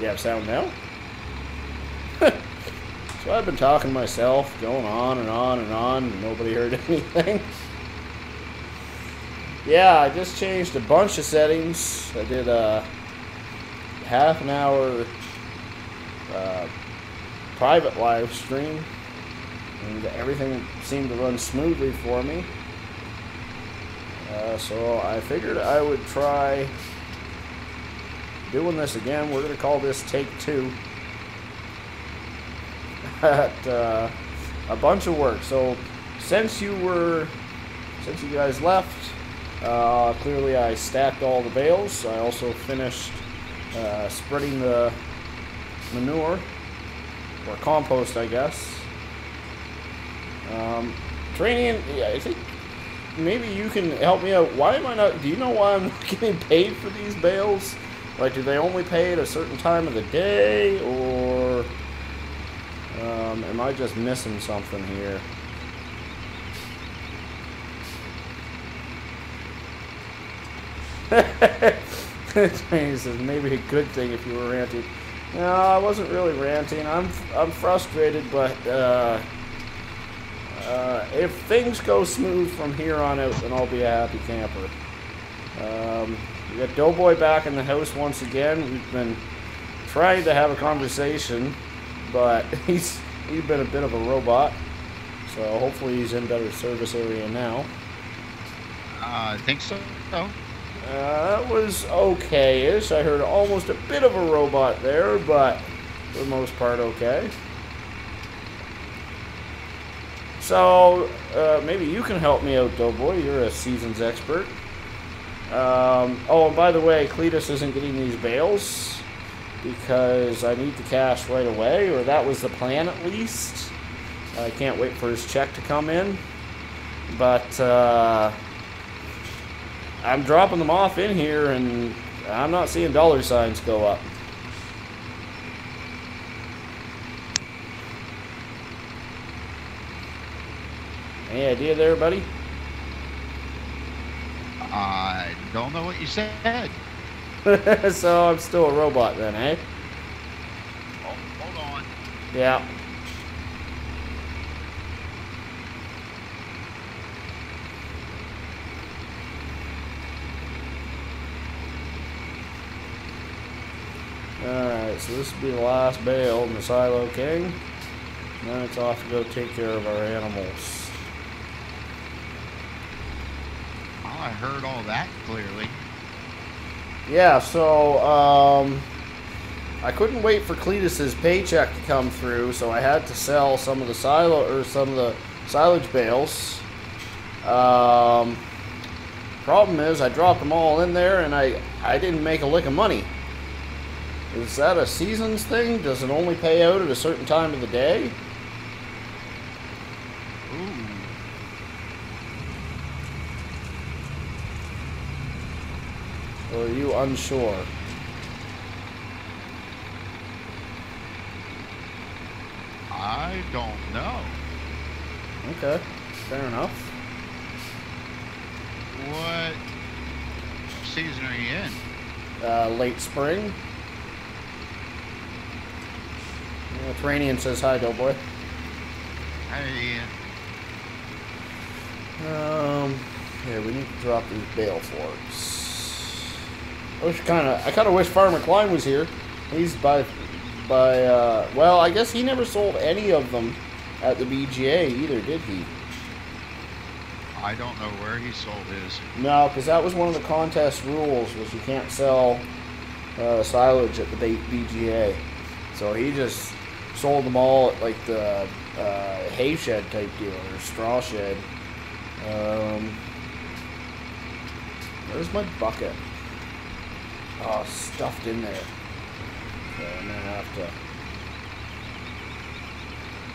You have sound now? So I've been talking to myself, going on and on and on, and nobody heard anything. Yeah, I just changed a bunch of settings. I did a half an hour private live stream, and everything seemed to run smoothly for me. So I figured I would try doing this again. We're going to call this take 2. At a bunch of work. So since you guys left, clearly I stacked all the bales. I also finished spreading the manure, or compost, I guess. Training, yeah, I think maybe you can help me out. Why am I not, do you know why I'm not getting paid for these bales? Like, do they only pay at a certain time of the day, or am I just missing something here? He says maybe a good thing if you were ranting. No, I wasn't really ranting. I'm frustrated, but if things go smooth from here on out, then I'll be a happy camper. We got Doughboy back in the house once again. We've been trying to have a conversation, but he's been a bit of a robot. So hopefully he's in better service area now. I think so. That was okay-ish. I heard almost a bit of a robot there, but for the most part okay. So, maybe you can help me out, Doughboy. You're a seasons expert. Oh, and by the way, Cletus isn't getting these bales because I need the cash right away, or that was the plan at least. I can't wait for his check to come in. But, I'm dropping them off in here, and I'm not seeing dollar signs go up. Any idea there, buddy? I don't know what you said. So I'm still a robot then, eh? Oh, hold on. Yeah. Alright, so this will be the last bale in the Silo King. And then it's off to go take care of our animals. Well, I heard all that clearly. Yeah, so I couldn't wait for Cletus's paycheck to come through, so I had to sell some of the silage bales. Problem is, I dropped them all in there, and I didn't make a lick of money. Is that a seasons thing? Does it only pay out at a certain time of the day? Ooh. Or are you unsure? I don't know. Okay, fair enough. What season are you in? Late spring. Tranian says hi, Doughboy. Hey, Yeah, we need to drop these bale forks. I kind of wish Farmer Klein was here. He's well, I guess he never sold any of them at the BGA either, did he? I don't know where he sold his. No, because that was one of the contest rules, was you can't sell silage at the BGA. So he just sold them all at like the hay shed type deal, or straw shed. Where's my bucket? Oh, stuffed in there. So I'm gonna have to.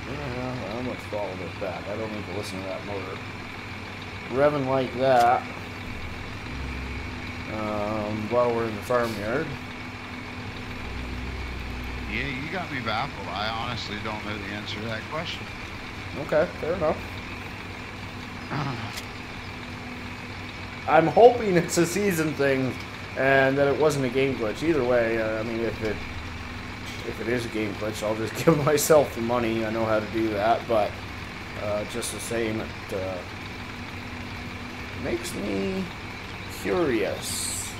Yeah, I'm gonna follow this back. I don't need to listen to that motor revving like that while we're in the farmyard. Yeah, you got me baffled. I honestly don't know the answer to that question. Okay, fair enough. I'm hoping it's a season thing and that it wasn't a game glitch. Either way, I mean, if if it is a game glitch, I'll just give myself the money. I know how to do that, but just the same, it makes me curious.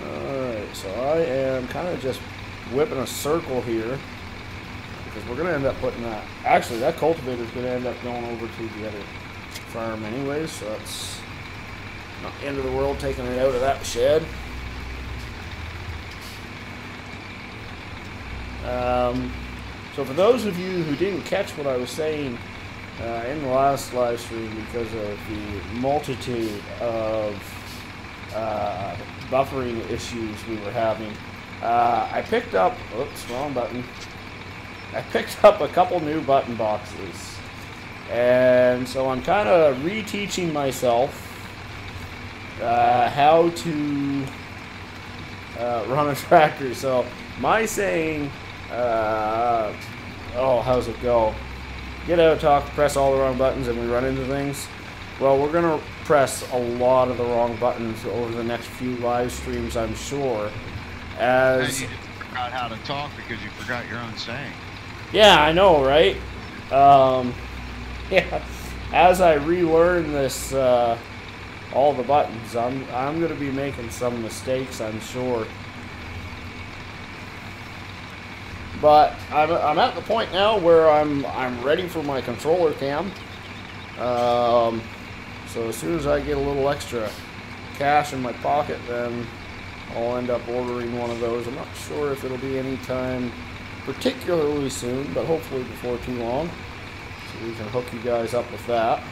Alright, so I am kind of just whipping a circle here, because we're going to end up putting that... Actually, that cultivator is going to end up going over to the other farm anyways, so that's not the end of the world taking it out of that shed. So for those of you who didn't catch what I was saying in the last live stream because of the multitude of buffering issues we were having, I picked up, oops, wrong button. I picked up a couple new button boxes, and so I'm kind of reteaching myself how to run a tractor. So my saying, oh, how's it go? Get out, talk, press all the wrong buttons, and we run into things. Well, we're going to press a lot of the wrong buttons over the next few live streams, I'm sure. And you just forgot how to talk because you forgot your own saying. Yeah, I know, right? Yeah. As I relearn this, all the buttons, I'm going to be making some mistakes, I'm sure. But I'm at the point now where I'm ready for my controller cam. So as soon as I get a little extra cash in my pocket, then I'll end up ordering one of those. I'm not sure if it'll be any time particularly soon, but hopefully before too long. So we can hook you guys up with that.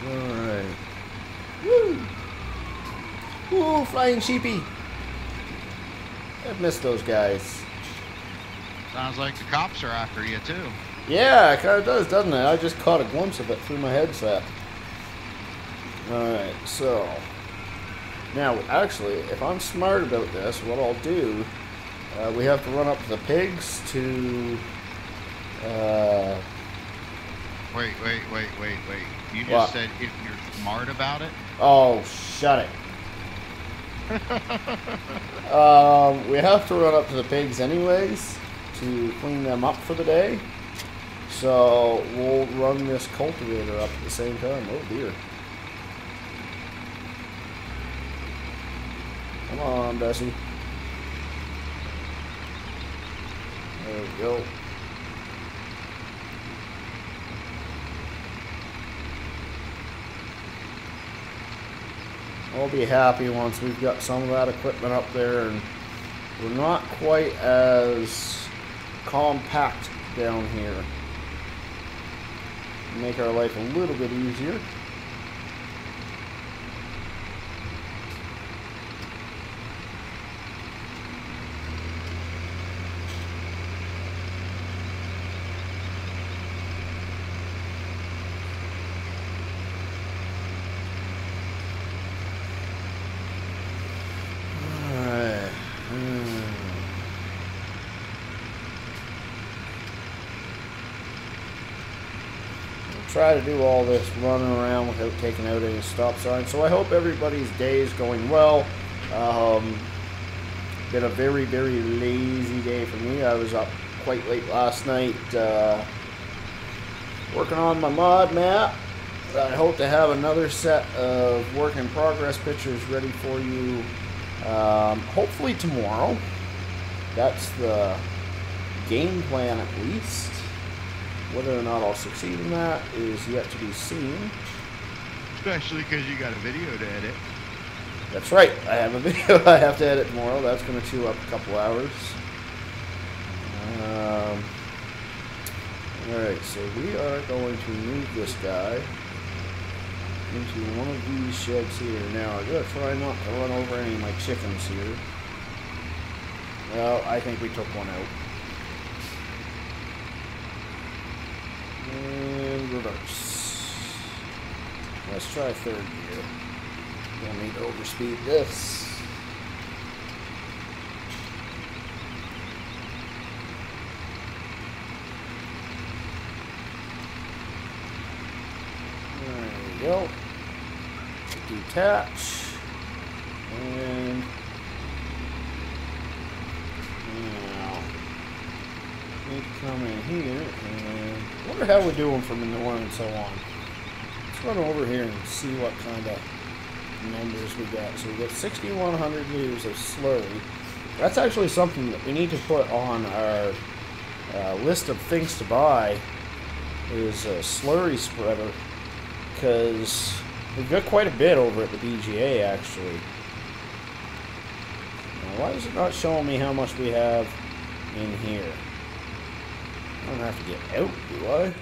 Alright. Woo! Woo, flying sheepy! I've missed those guys. Sounds like the cops are after you too. Yeah, it kind of does, doesn't it? I just caught a glimpse of it through my headset. Alright, so... Now, actually, if I'm smart about this, what I'll do... we have to run up to the pigs to... Wait. You just said if you're smart about it? Oh, shut it. We have to run up to the pigs anyways to clean them up for the day. So we'll run this cultivator up at the same time. Oh dear. Come on, Bessie. There we go. I'll be happy once we've got some of that equipment up there and we're not quite as compact down here. Make our life a little bit easier. Try to do all this running around without taking out any stop signs. So I hope everybody's day is going well. Been a very, very lazy day for me. I was up quite late last night working on my mod map. I hope to have another set of work in progress pictures ready for you hopefully tomorrow. That's the game plan at least. Whether or not I'll succeed in that is yet to be seen. Especially because you got a video to edit. That's right. I have a video I have to edit tomorrow. That's going to chew up a couple hours. Alright, so we are going to move this guy into one of these sheds here. Now, I'm going to try not to run over any of my chickens here. Well, I think we took one out. And reverse. Let's try third gear. Don't need to overspeed this. There we go. Do attach. And now need to come in here and wonder how we're doing from in the one and so on. Let's run over here and see what kind of numbers we got. So we got 6,100 liters of slurry. That's actually something that we need to put on our list of things to buy, is a slurry spreader, because we've got quite a bit over at the BGA actually. Now, why is it not showing me how much we have in here? I don't have to get out, do I?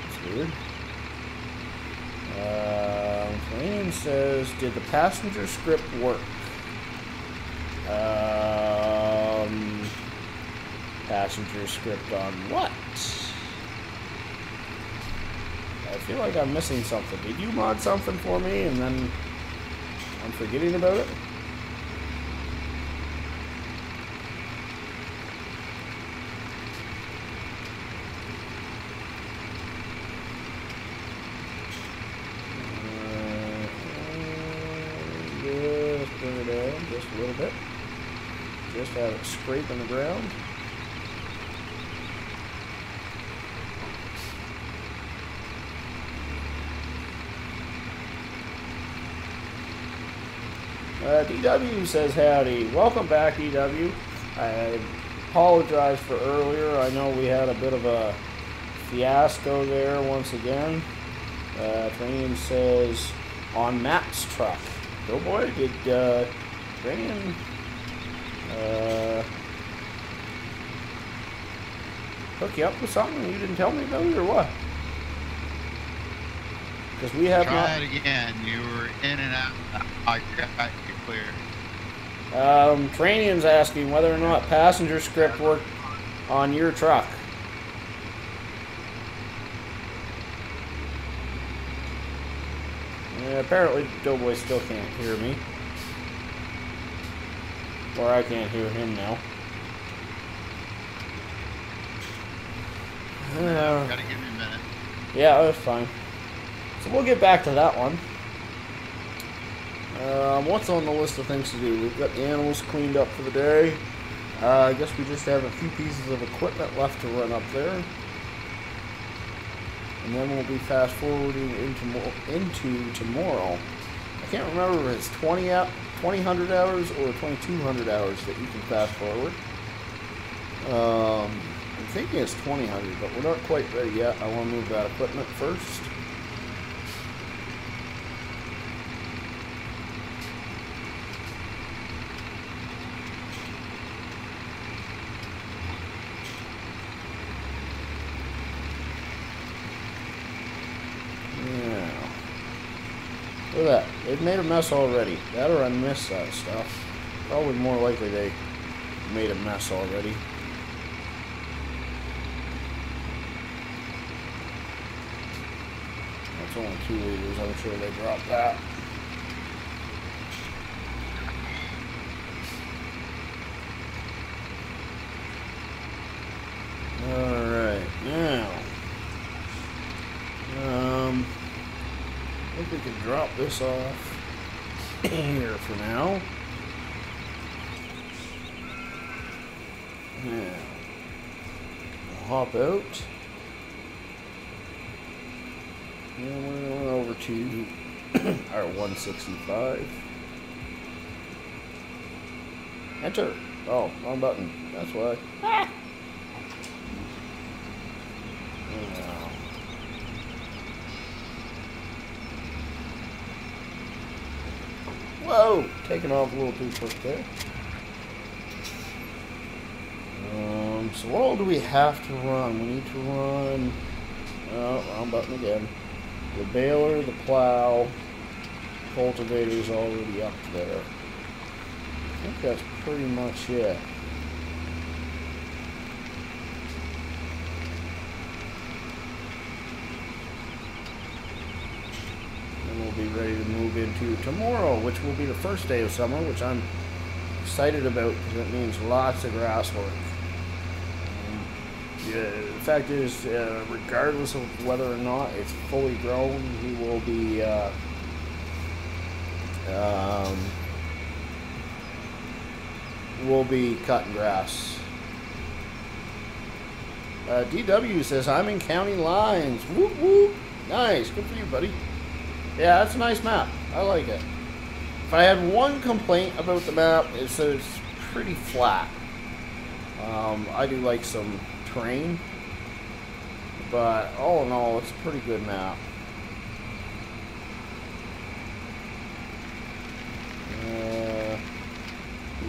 That's weird. Flanagan says, did the passenger script work? Passenger script on what? I feel like I'm missing something. Did you mod something for me and then I'm forgetting about it? Just bring it down just a little bit. Just have it scraping the ground. DW says howdy. Welcome back, DW. I apologize for earlier. I know we had a bit of a fiasco there once again. Training says on Matt's truck. Oh boy, did Training hook you up with something you didn't tell me about it, or what? Because we have not. Try it again. You were in and out. I got you clear. Training's asking whether or not passenger script worked on your truck. Yeah, apparently Doughboy still can't hear me. Or I can't hear him now. Gotta give me a minute. Yeah, that's fine. So we'll get back to that one. What's on the list of things to do? We've got the animals cleaned up for the day. I guess we just have a few pieces of equipment left to run up there. And then we'll be fast forwarding into tomorrow. I can't remember if it's 2,000 hours or 2,200 hours that you can fast forward. I'm thinking it's 2,000, but we're not quite ready yet. I want to move that equipment first. Look at that. They've made a mess already. That or I missed that stuff. Probably more likely they made a mess already. That's only 2 liters. I'm sure they dropped that. Alright, now I think we can drop this off here for now. Now, we'll hop out. And we're going over to our 165. Enter. Oh, wrong button. That's why. Ah! Whoa! Taking off a little too quick there. So what all do we have to run? We need to run... Oh, wrong button again. The baler, the plow, cultivator's already up there. I think that's pretty much it. We'll be ready to move into tomorrow, which will be the first day of summer, which I'm excited about because it means lots of grass work. The fact is, regardless of whether or not it's fully grown, we will be um, we'll be cutting grass. DW says, I'm in county lines. Whoop, whoop. Nice. Good for you, buddy. Yeah, that's a nice map. I like it. If I had one complaint about the map, it's that it's pretty flat. I do like some terrain, but all in all, it's a pretty good map.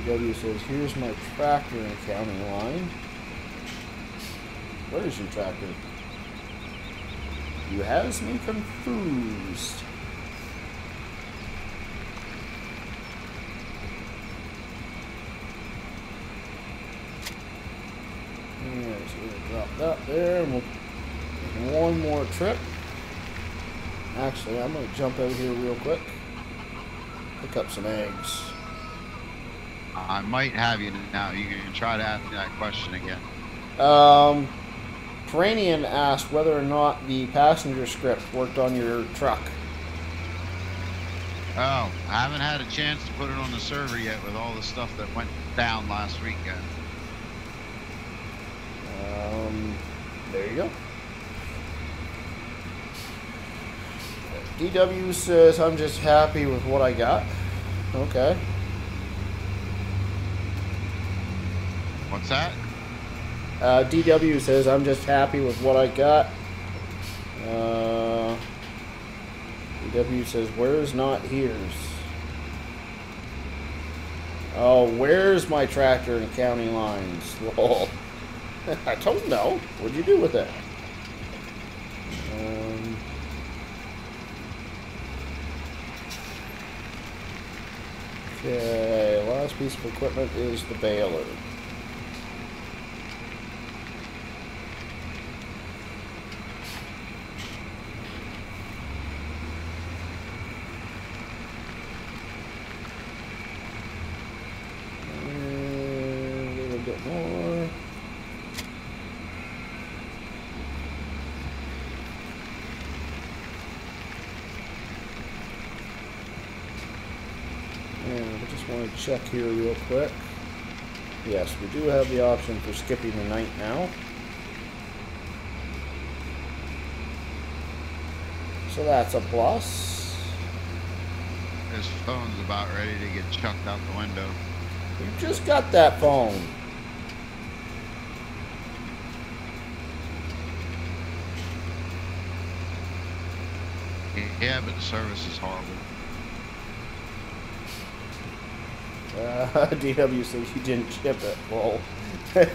DW says, here's my tractor in county line. Where is your tractor? You has me confused. Yeah, so we're gonna drop that there, and we'll make one more trip. Actually, I'm gonna jump out here real quick. Pick up some eggs. I might have you now. You can try to ask me that question again. Peranian asked whether or not the passenger script worked on your truck. Oh, I haven't had a chance to put it on the server yet with all the stuff that went down last weekend. There you go. DW says, I'm just happy with what I got. Okay. What's that? DW says, I'm just happy with what I got. DW says, where's not here's? Oh, where's my tractor in county lines? Lol. I don't know. What'd you do with it? Okay, last piece of equipment is the baler. More. And I just want to check here real quick. Yes, we do have the option for skipping the night now. So that's a plus. His phone's about ready to get chucked out the window. You just got that phone. Yeah, but the service is horrible. DW says you didn't chip it. Lol. What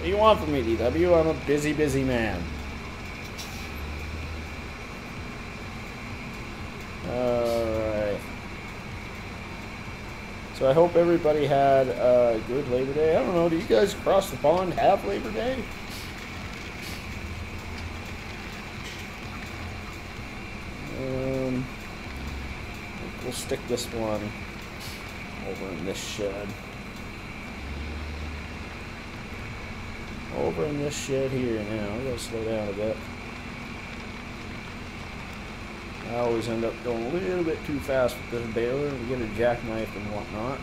do you want from me, DW? I'm a busy, busy man. Alright. So I hope everybody had a good Labor Day. I don't know, do you guys across the pond have Labor Day? We'll stick this one over in this shed. Over in this shed here now. We gotta slow down a bit. I always end up going a little bit too fast with this baler. We get a jackknife and whatnot.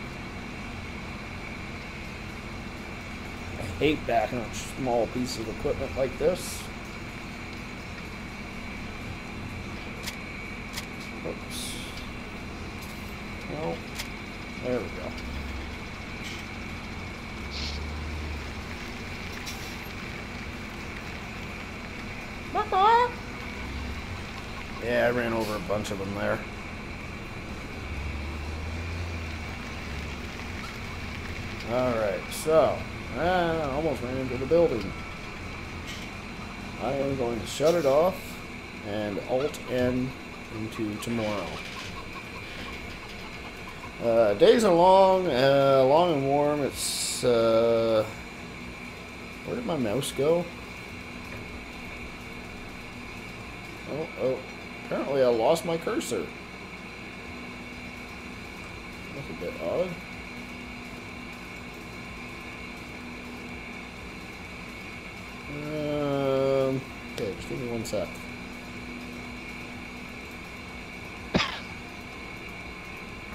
I hate backing up small pieces of equipment like this. Oops. Well, there we go. Yeah, I ran over a bunch of them there. Alright, so, I almost ran into the building. I am going to shut it off and Alt-N into tomorrow. Days are long, long and warm. It's, where did my mouse go? Oh, apparently I lost my cursor. That's a bit odd. Okay, just give me one sec.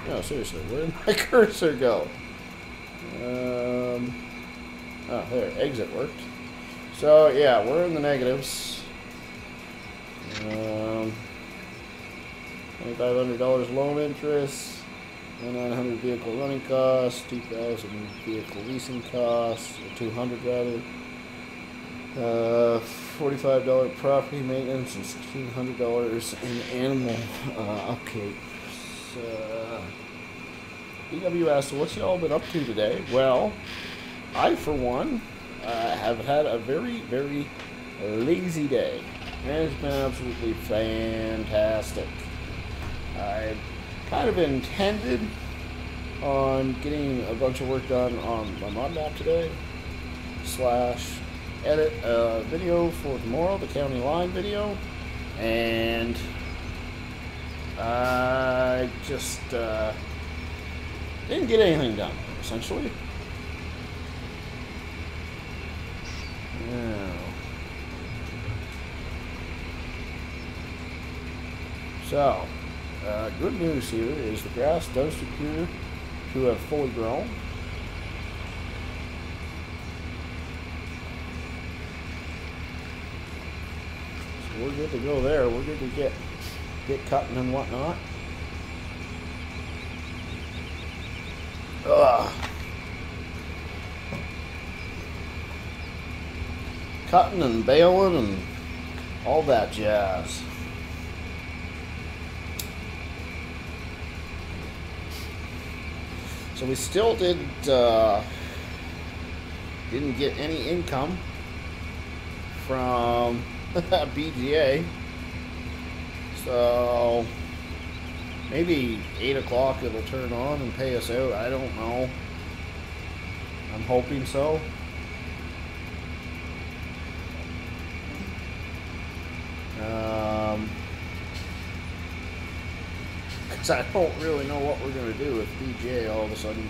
No, seriously, where did my cursor go? Oh, there, exit worked. So, yeah, we're in the negatives. $2,500 loan interest, $900 vehicle running costs, $2,000 vehicle leasing costs, or $200 rather. $45 property maintenance and $1,600 in animal upkeep. BWS, what's y'all been up to today? Well, I, for one, have had a very, very lazy day. And it's been absolutely fantastic. I kind of intended on getting a bunch of work done on my mod map today, / edit a video for tomorrow, the county line video, and I just didn't get anything done, essentially. Yeah. So, good news here is the grass does appear to have fully grown. So we're good to go there. We're good to get cutting and whatnot. Cutting and baling and all that jazz. So we still didn't get any income from BGA. So maybe 8 o'clock it'll turn on and pay us out. I don't know. I'm hoping so. Because I don't really know what we're going to do if BGA all of a sudden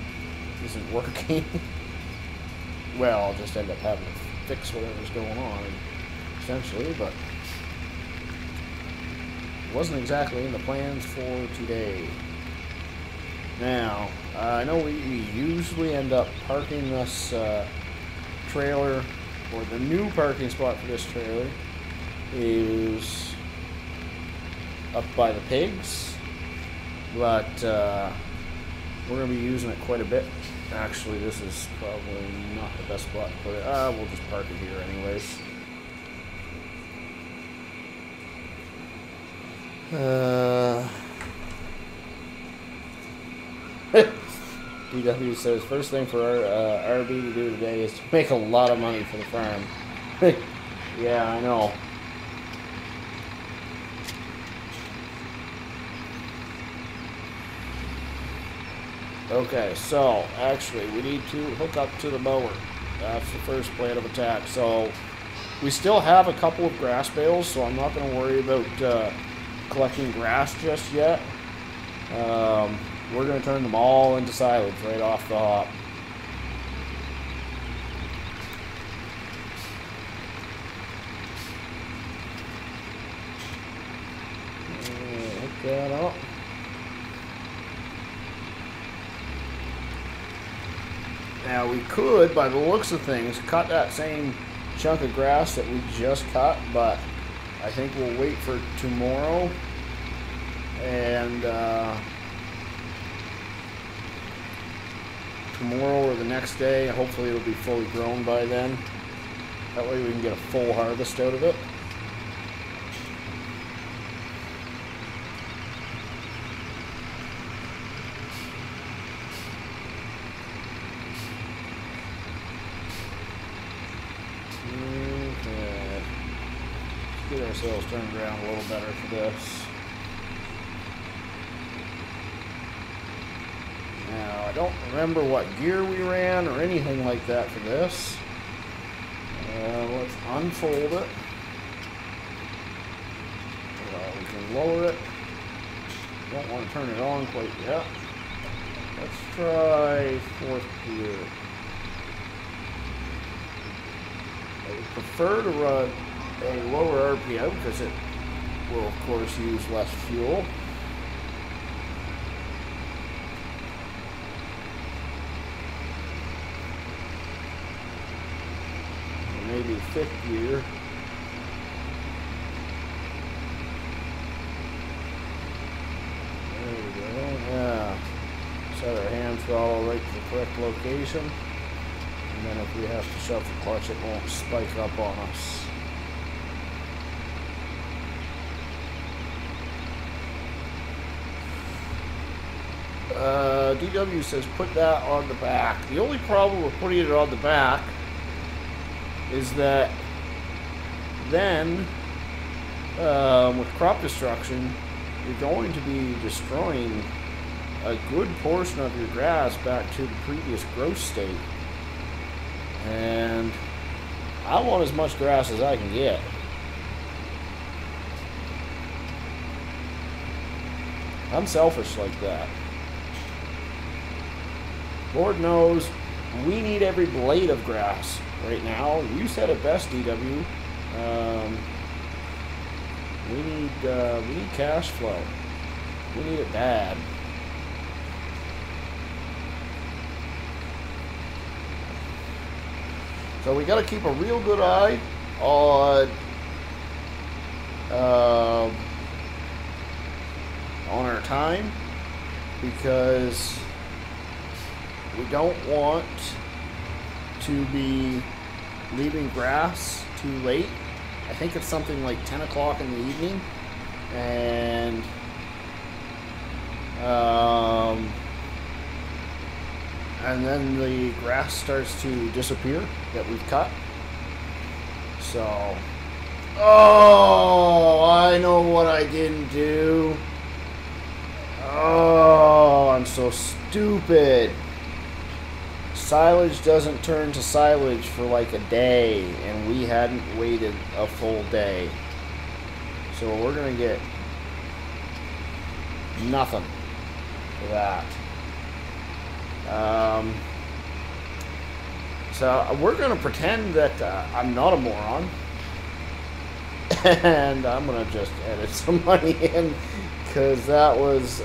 isn't working. Well, I'll just end up having to fix whatever's going on, essentially, but it wasn't exactly in the plans for today. Now, I know we usually end up parking this trailer, or the new parking spot for this trailer is up by the pigs, but we're going to be using it quite a bit. Actually, this is probably not the best spot to put it. We'll just park it here anyways. DW says, first thing for our RB to do today is to make a lot of money for the farm. Yeah, I know. Okay, so actually we need to hook up to the mower. That's the first plan of attack. So we still have a couple of grass bales, so I'm not going to worry about collecting grass just yet. We're going to turn them all into silage right off the hop. Hook that up. Now we could, by the looks of things, cut that same chunk of grass that we just cut, but I think we'll wait for tomorrow and tomorrow or the next day. Hopefully it'll be fully grown by then. That way we can get a full harvest out of it. Get ourselves turned around a little better for this. Now, I don't remember what gear we ran or anything like that for this. Let's unfold it. We can lower it. Don't want to turn it on quite yet. Let's try 4th gear. I would prefer to run a lower RPM because it will of course use less fuel. maybe fifth gear. There we go. Yeah. Set our hand throttle right to the correct location. And then if we have to shove the clutch, it won't spike up on us. DW says put that on the back. The only problem with putting it on the back is that then with crop destruction, you're going to be destroying a good portion of your grass back to the previous growth state. And I want as much grass as I can get. I'm selfish like that. Lord knows we need every blade of grass right now. You said it best, DW. We need cash flow. We need it bad. So we got to keep a real good eye on our time, because we don't want to be leaving grass too late. I think it's something like 10 o'clock in the evening, and then the grass starts to disappear that we've cut. So, oh, I know what I didn't do. Oh, I'm so stupid. Silage doesn't turn to silage for like a day, and we hadn't waited a full day. So we're going to get nothing for that. So we're going to pretend that I'm not a moron, and I'm going to just edit some money in, because that was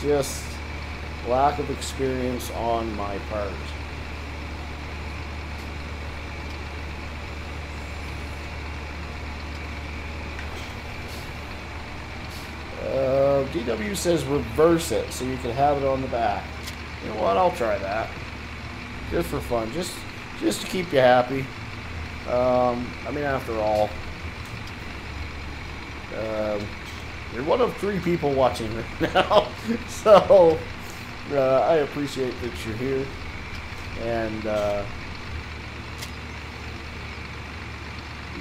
just lack of experience on my part. DW says reverse it so you can have it on the back. You know what? I'll try that. Just for fun. Just to keep you happy. I mean, after all, you're one of 3 people watching right now. So I appreciate that you're here. And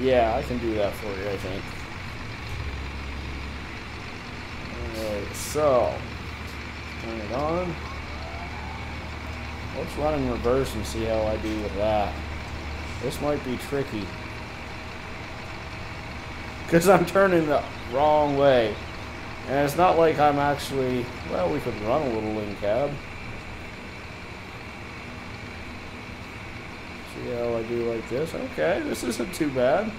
yeah, I can do that for you, I think. Alright, so turn it on. Let's run in reverse and see how I do with that. This might be tricky, because I'm turning the wrong way. And it's not like I'm actually... Well, we could run a little in cab. See how I do like this? Okay, this isn't too bad.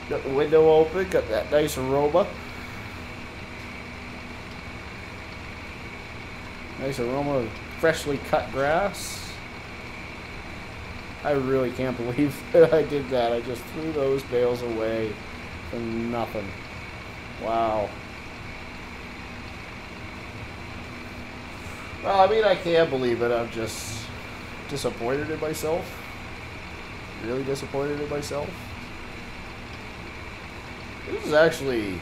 Got the window open, got that nice aroma. Nice aroma of freshly cut grass. I really can't believe that I did that. I just threw those bales away for nothing. Wow. Well, I mean, I can't believe it. I'm just disappointed in myself. Really disappointed in myself. This is actually,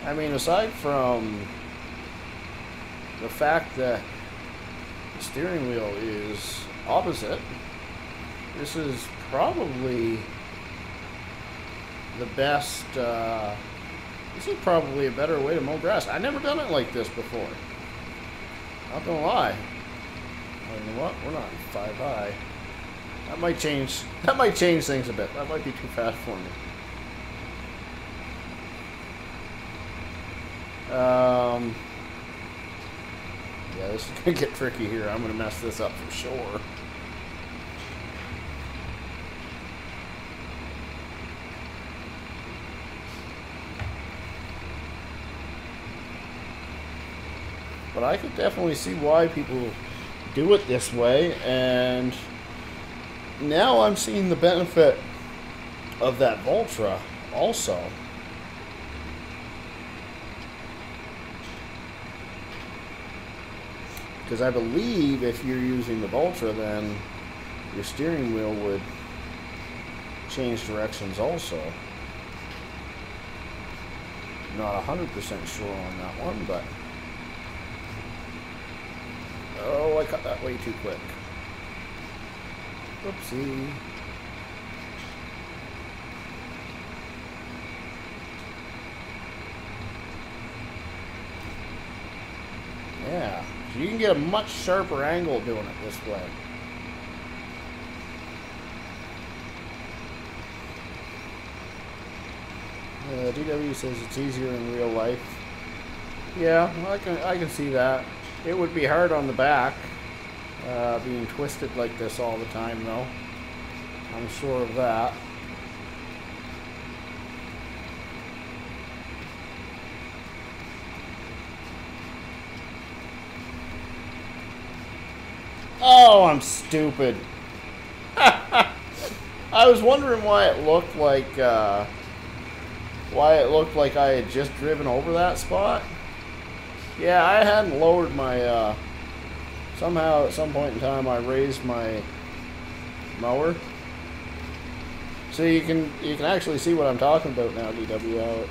I mean, aside from the fact that the steering wheel is opposite, this is probably the best, this is probably a better way to mow grass. I've never done it like this before. Not gonna lie. You know what? We're not 5 high. That might change things a bit. That might be too fast for me. Yeah, this is gonna get tricky here. I'm gonna mess this up for sure. But I could definitely see why people do it this way, and now I'm seeing the benefit of that Voltra also. Because I believe if you're using the Voltra, then your steering wheel would change directions also. Not 100% sure on that one, but... Oh, I cut that way too quick. Whoopsie. Yeah, so you can get a much sharper angle doing it this way. DW says it's easier in real life. Yeah, well, I can see that. It would be hard on the back, being twisted like this all the time, though. I'm sure of that. Oh, I'm stupid. I was wondering why it looked like I had just driven over that spot. Yeah, I hadn't lowered my somehow at some point in time I raised my mower. So you can actually see what I'm talking about now, DW.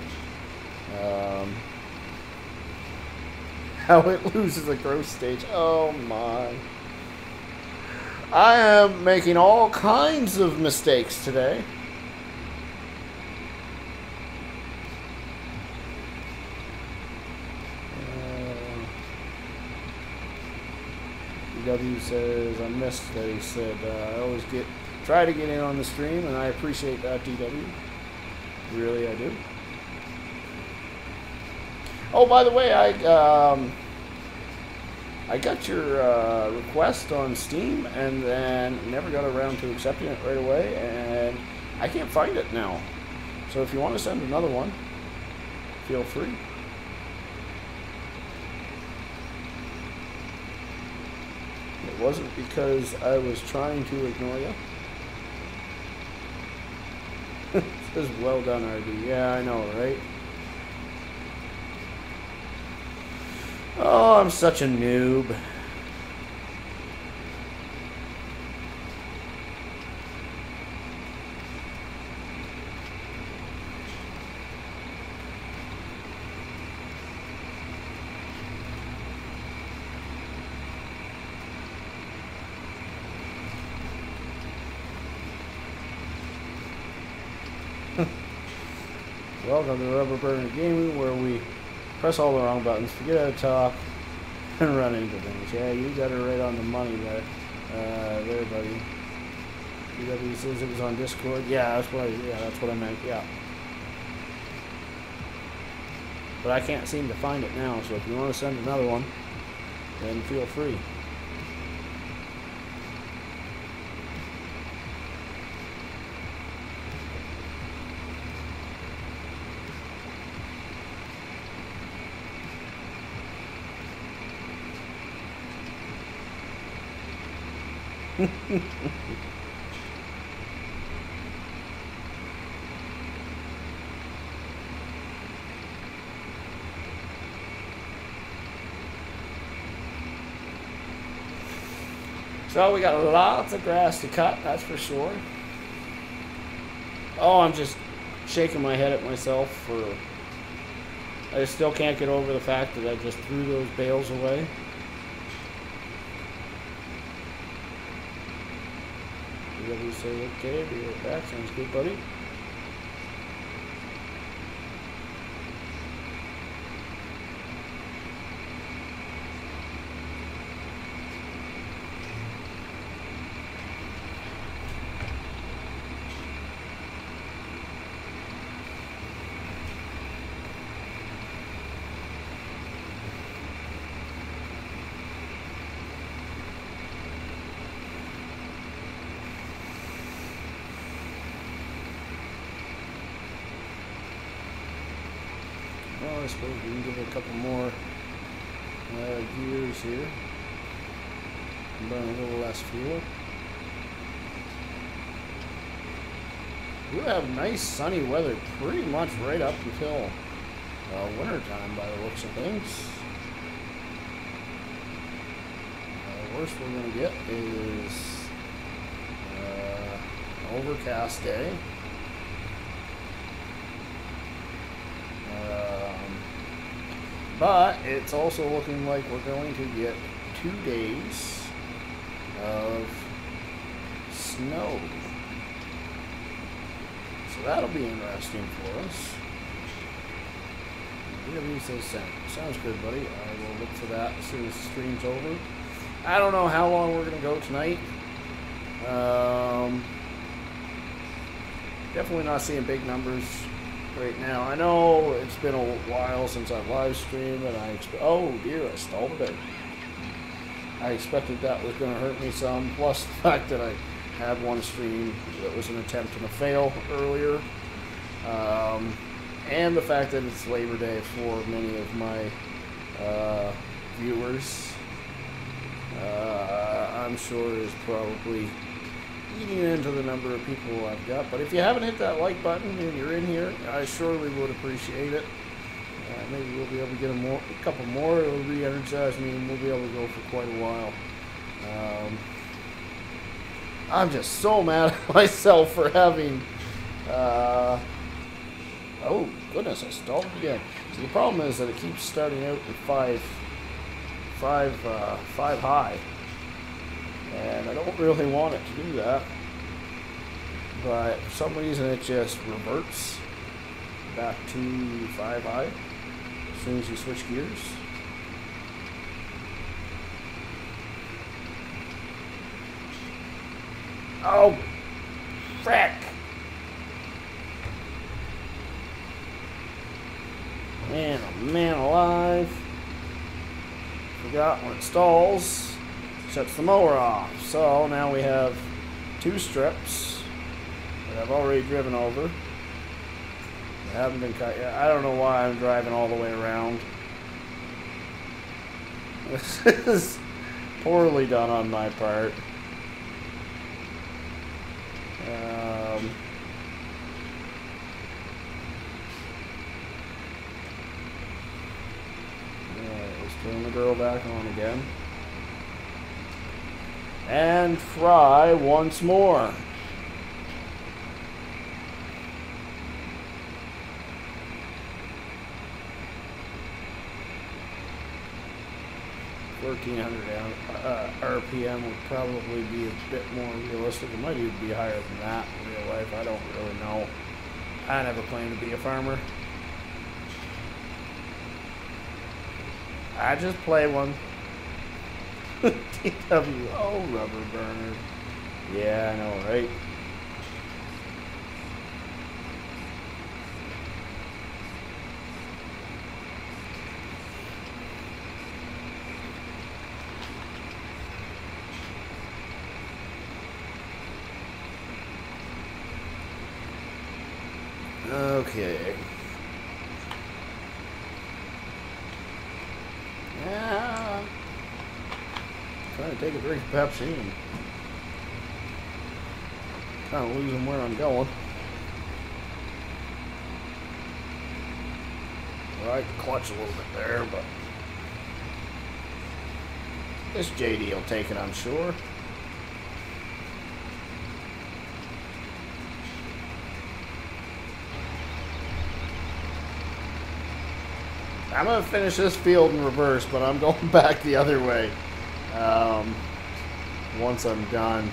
How it loses a growth stage. Oh my. I am making all kinds of mistakes today. DW says, I missed that. He said, I always try to get in on the stream, and I appreciate that, DW. Really, I do. Oh, by the way, I got your request on Steam and then never got around to accepting it right away, and I can't find it now. So if you want to send another one, feel free. It wasn't because I was trying to ignore you. It says, well done, RD. Yeah, I know, right? Oh, I'm such a noob. Welcome to Rubber Burner Gaming, where we press all the wrong buttons, forget how to talk, and run into things. Yeah, you got it right on the money there, there, buddy. DW says it was on Discord. Yeah, that's what I meant. Yeah. But I can't seem to find it now. So if you want to send another one, then feel free. So we got lots of grass to cut, that's for sure. Oh, I'm just shaking my head at myself for... I still can't get over the fact that I just threw those bales away. You say, okay, be right back. Sounds good, buddy. Well, I suppose we can give it a couple more gears here. burn a little less fuel. We have nice sunny weather pretty much right up until winter time by the looks of things. The worst we're going to get is an overcast day. But it's also looking like we're going to get 2 days of snow. So that'll be interesting for us. BW says sounds good, buddy. I will look for that as soon as the stream's over. I don't know how long we're going to go tonight. Definitely not seeing big numbers right now. I know it's been a while since I've live streamed, and oh dear, I stalled it out. I expected that was going to hurt me some, plus the fact that I had one stream that was an attempt and a fail earlier, and the fact that it's Labor Day for many of my viewers, I'm sure is probably eating into the number of people I've got. But if you haven't hit that like button and you're in here, I surely would appreciate it. Maybe we'll be able to get a couple more. It'll re-energize me, and we'll be able to go for quite a while. I'm just so mad at myself for having. Oh goodness, I stalled it again. So the problem is that it keeps starting out at five high, and I don't really want it to do that. But for some reason, it just reverts back to 5 high as soon as you switch gears. Oh, frick! Man, oh man alive. Forgot when it stalls, shuts the mower off. So now we have 2 strips that I've already driven over. They haven't been cut yet. I don't know why I'm driving all the way around. This is poorly done on my part. Let's turn the grill back on again. And fry once more. RPM would probably be a bit more realistic. It might even be higher than that in real life. I don't really know. I never claimed to be a farmer. I just play one. TWO rubber burner. Yeah, I know, right? Okay. Yeah. Trying to take a drink of Pepsi and kind of losing where I'm going. Well, I can clutch a little bit there, but this JD will take it, I'm sure. I'm going to finish this field in reverse, but I'm going back the other way once I'm done.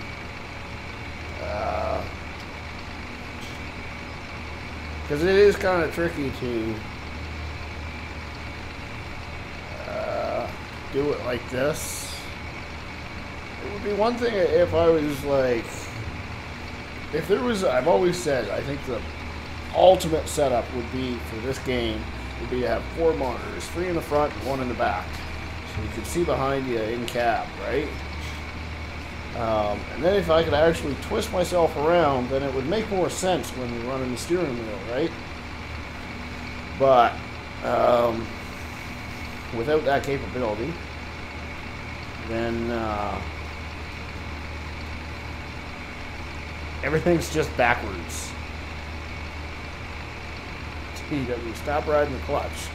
Because it is kind of tricky to do it like this. It would be one thing if I was like, if there was, I've always said, I think the ultimate setup would be for this game would be to have 4 monitors, 3 in the front and 1 in the back, so you could see behind you in cab, right? And then if I could actually twist myself around, then it would make more sense when we're running the steering wheel, right? But without that capability, then Everything's just backwards. TW, stop riding the clutch.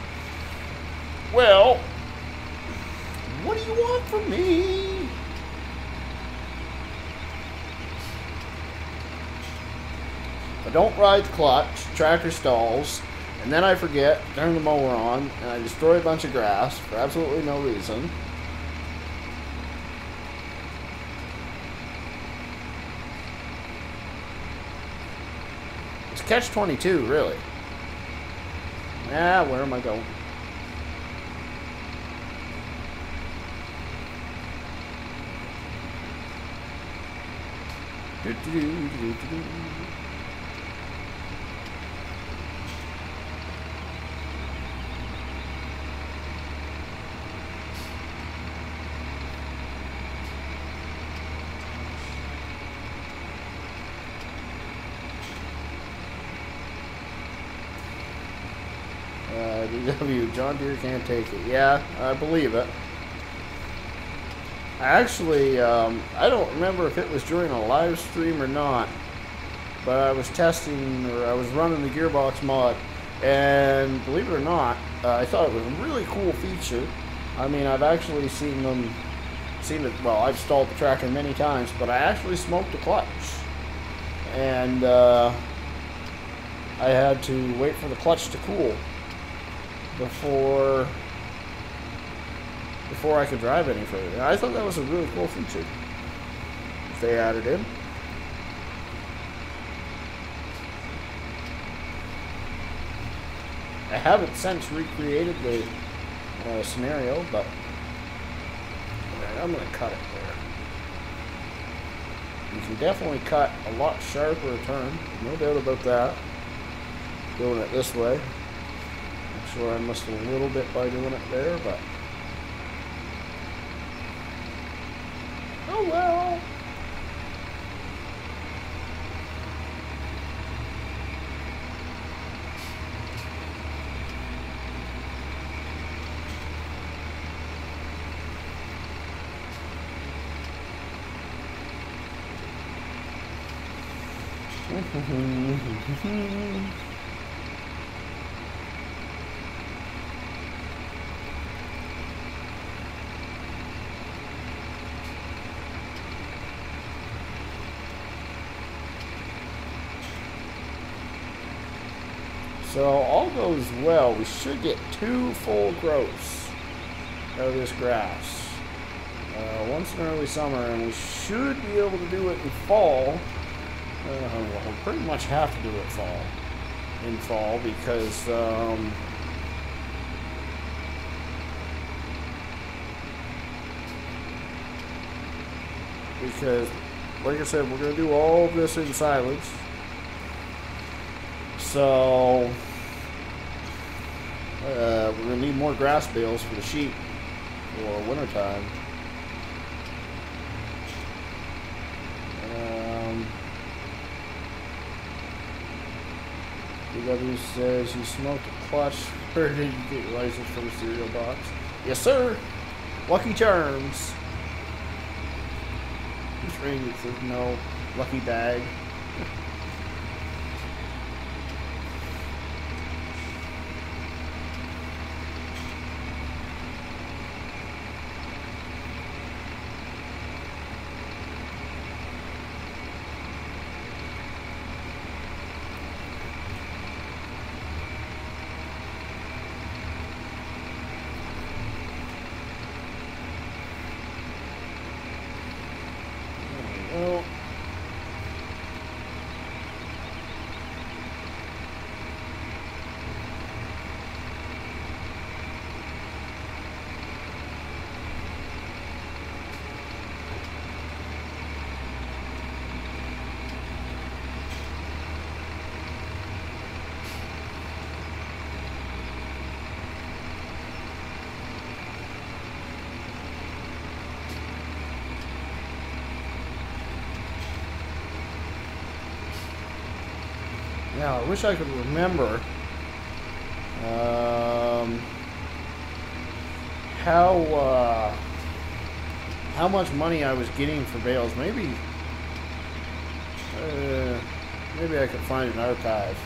Well, what do you want from me? If I don't ride the clutch, tractor stalls, and then I forget to turn the mower on, and I destroy a bunch of grass for absolutely no reason. It's catch-22, really. Ah, where am I going? DW, John Deere can't take it. Yeah, I believe it. Actually, I don't remember if it was during a live stream or not, but I was testing, or I was running the gearbox mod, and believe it or not, I thought it was a really cool feature. I mean, I've actually seen it, well, I've stalled the tractor many times, but I actually smoked the clutch. And I had to wait for the clutch to cool before I could drive any further. And I thought that was a really cool feature if they added in. I haven't since recreated the scenario, but I'm going to cut it there. You can definitely cut a lot sharper a turn, no doubt about that. Doing it this way. I'm sure I missed a little bit by doing it there, but oh well. So all goes well. We should get 2 full growths out of this grass. Once in early summer, and we should be able to do it in fall. We'll pretty much have to do it in fall because like I said, we're going to do all of this in silage. So we're going to need more grass bales for the sheep for wintertime. DW says you smoked a clutch. Where did you get your license from the cereal box? Yes, sir. Lucky Charms. This ring says no. Lucky Bag. Well, now, I wish I could remember how much money I was getting for bales. Maybe Maybe I could find an archive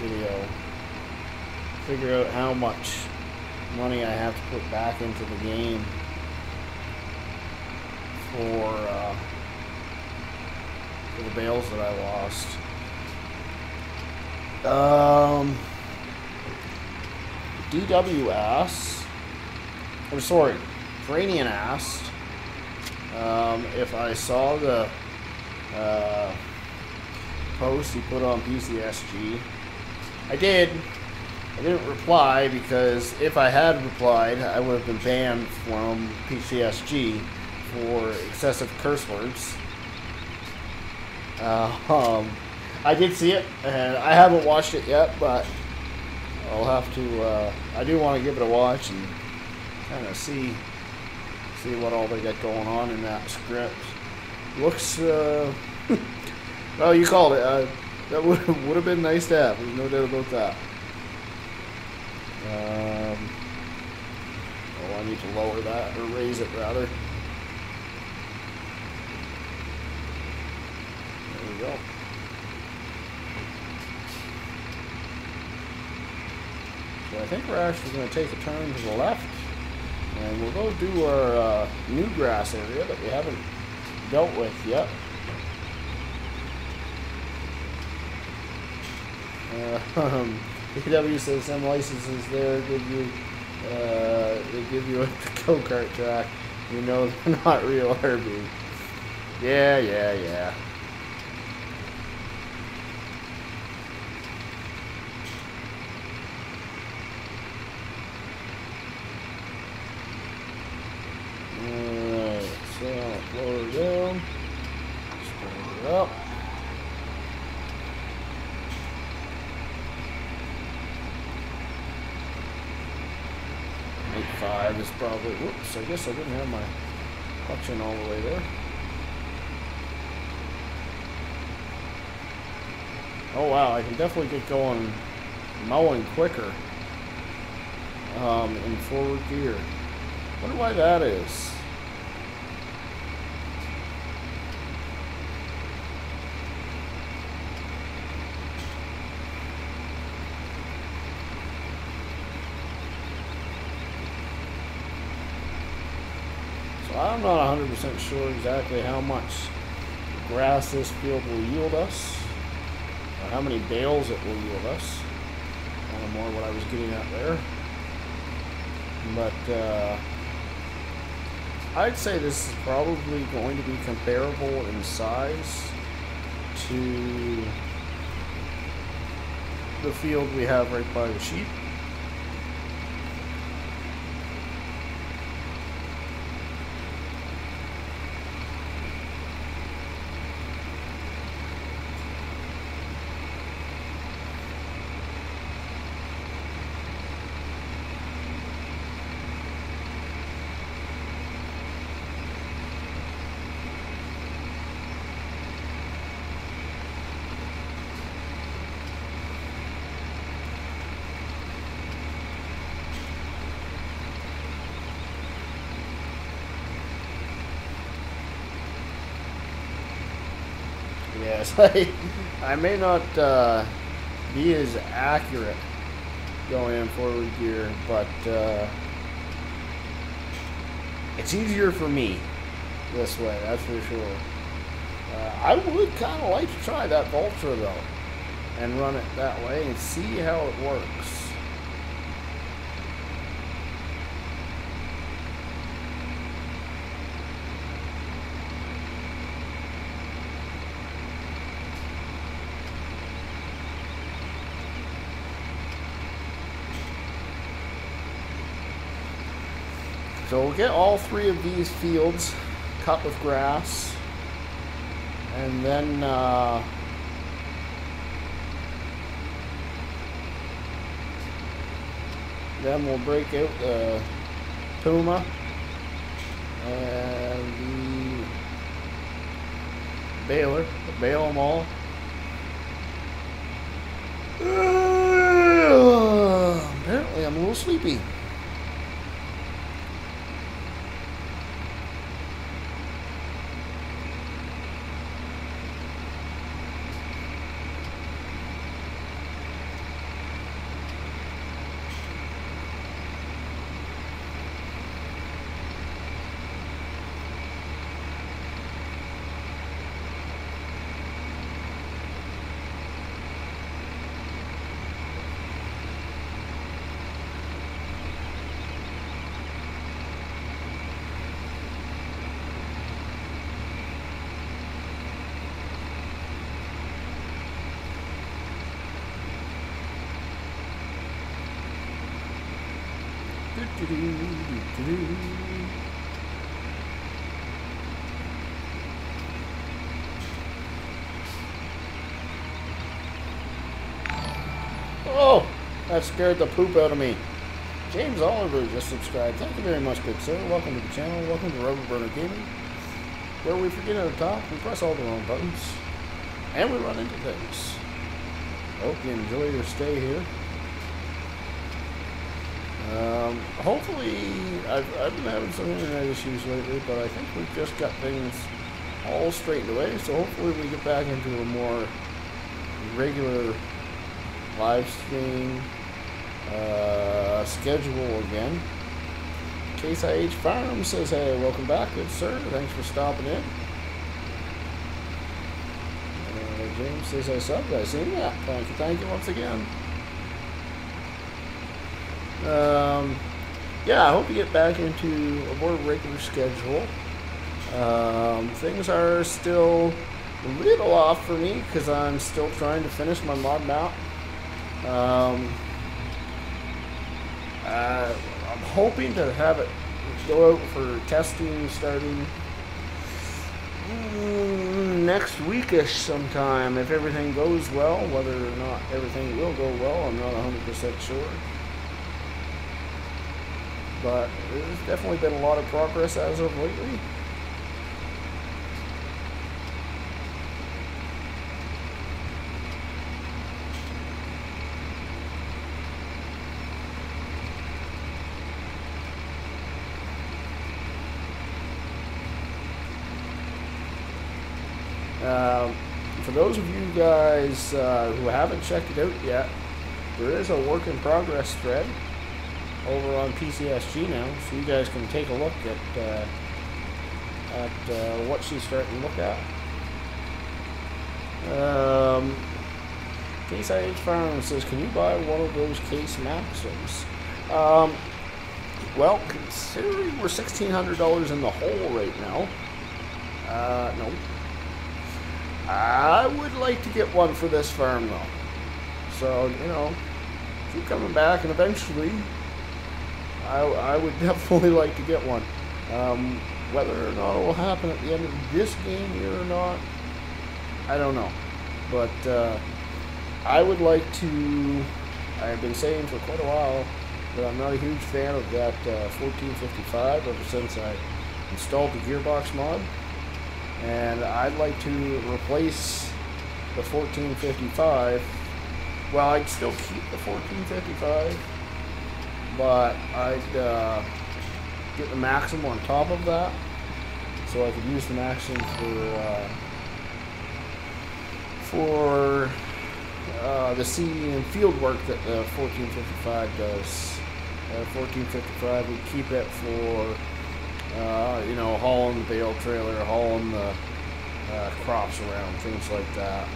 video. Figure out how much money I have to put back into the game for the bales that I lost. DW asked, or sorry, Cranian asked if I saw the post he put on PCSG. I did. I didn't reply because if I had replied, I would have been banned from PCSG for excessive curse words. I did see it, and I haven't watched it yet, but I'll have to. I do want to give it a watch and kind of see what all they got going on in that script. Looks, well, you called it. That would have been nice to have. There's no doubt about that. Oh, I need to lower that, or raise it rather. There we go. So I think we're actually going to take a turn to the left, and we'll go do our new grass area that we haven't dealt with yet. PW says some licenses there give you they give you a go-kart track. You know they're not real RB. Yeah. Alright, so lower it down. Start it up. Five is probably, whoops, I guess I didn't have my clutch in all the way there. Oh wow, I can definitely get going mowing quicker in forward gear. Wonder why that is. I'm not 100% sure exactly how much grass this field will yield us, or how many bales it will yield us. Kind of more what I was getting at there. But I'd say this is probably going to be comparable in size to the field we have right by the sheep. Yes, I may not be as accurate going in forward gear, but it's easier for me this way, that's for sure. I would kind of like to try that Vulture though, and run it that way and see how it works. So we'll get all three of these fields cut with grass, and then we'll break out the Puma and the baler, bale them all. Apparently I'm a little sleepy. Oh, that scared the poop out of me. James Oliver just subscribed. Thank you very much, good sir. Welcome to the channel. Welcome to Rubber Burner Gaming, where we forget at the top, we press all the wrong buttons, and we run into things. Hope you enjoy your stay here. Hopefully, I've been having some internet issues lately, but I think we've just got things all straightened away, so hopefully we get back into a more regular live stream schedule again. Case IH Farm says, hey, welcome back, good sir. Thanks for stopping in. James says, I subbed. I seen that. Thank you once again. Yeah, I hope you get back into a more regular schedule. Things are still a little off for me because I'm still trying to finish my mod mount. I'm hoping to have it go out for testing starting next weekish sometime if everything goes well. Whether or not everything will go well, I'm not 100% sure. But there's definitely been a lot of progress as of lately. For those of you guys who haven't checked it out yet, there is a work in progress thread over on PCSG now, so you guys can take a look at what she's starting to look at. Case IH Farm says, can you buy one of those Case Maxims? Well, considering we're $1,600 in the hole right now, no. I would like to get one for this farm though. So, you know, keep coming back, and eventually I would definitely like to get one. Whether or not it will happen at the end of this game year or not, I don't know. But I would like to, I've been saying for quite a while that I'm not a huge fan of that 1455 ever since I installed the gearbox mod. And I'd like to replace the 1455. Well, I'd still keep the 1455, but I'd get the Maxim on top of that, so I could use the Maxim for the seeding and field work that the 1455 does. 1455 would keep it for you know, hauling the bale trailer, hauling the crops around, things like that.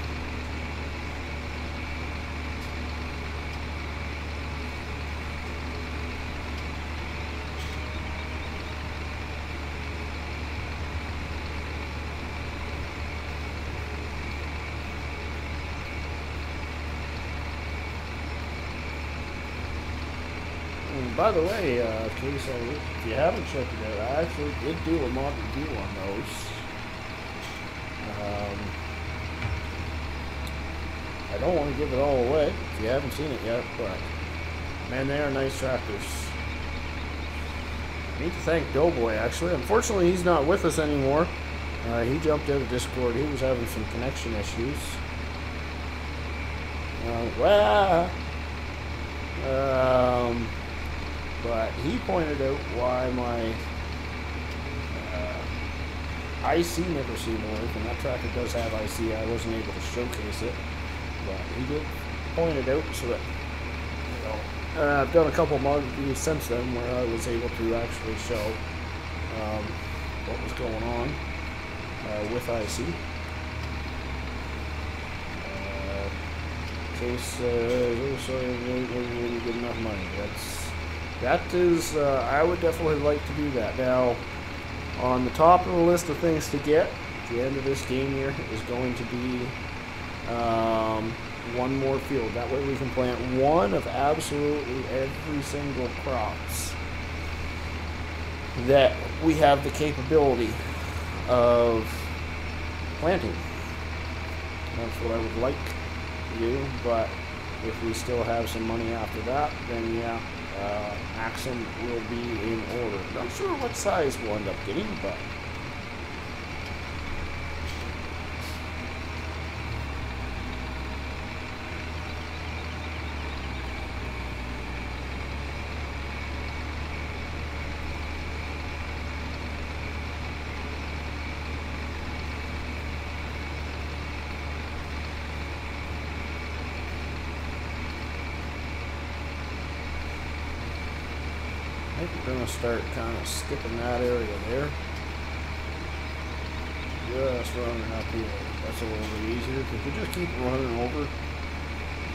By the way, Case, if you haven't checked it out, I actually did do a mod review on those. I don't want to give it all away if you haven't seen it yet, but man, they are nice tractors. I need to thank Doughboy, actually. Unfortunately, he's not with us anymore. He jumped out of Discord. He was having some connection issues. But he pointed out why my IC never seemed to work, and that tractor does have IC. I wasn't able to showcase it, but he did point it out so that, you know, I've done a couple mod reviews since then where I was able to actually show what was going on with IC. Case really good enough money. That is, I would definitely like to do that. Now, on the top of the list of things to get at the end of this game year is going to be one more field. That way we can plant one of absolutely every single crops that we have the capability of planting. That's what I would like to do, but if we still have some money after that, then yeah, Axum will be in order. Not sure what size we'll end up getting, but I think we're going to start kind of skipping that area there. Just running up here. That's a little bit easier because we just keep running over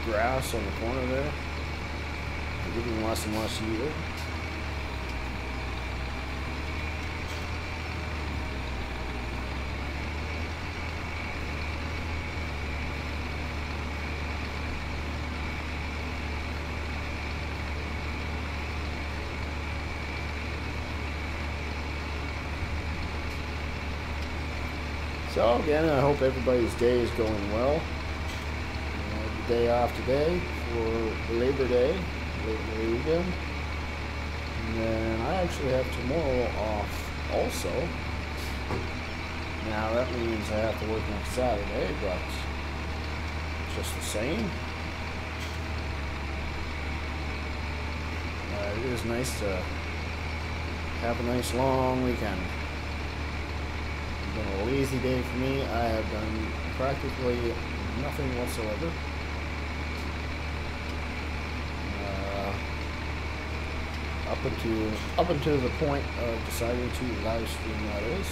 grass on the corner there. We're getting less and less yield. So again, I hope everybody's day is going well. The day off today for Labor Day, Labor weekend. And then I actually have tomorrow off also. Now that means I have to work next Saturday, but it's just the same. It is nice to have a nice long weekend. Been a lazy day for me. I have done practically nothing whatsoever. Up until the point of deciding to live stream, that is.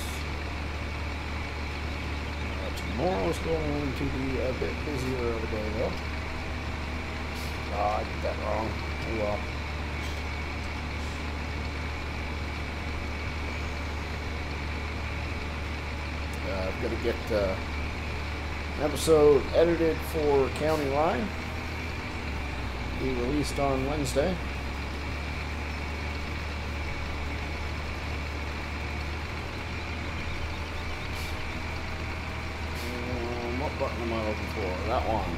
Tomorrow is going to be a bit busier of a day though. I did that wrong. Oh well. I've got to get an episode edited for County Line. Be released on Wednesday. What button am I looking for? That one.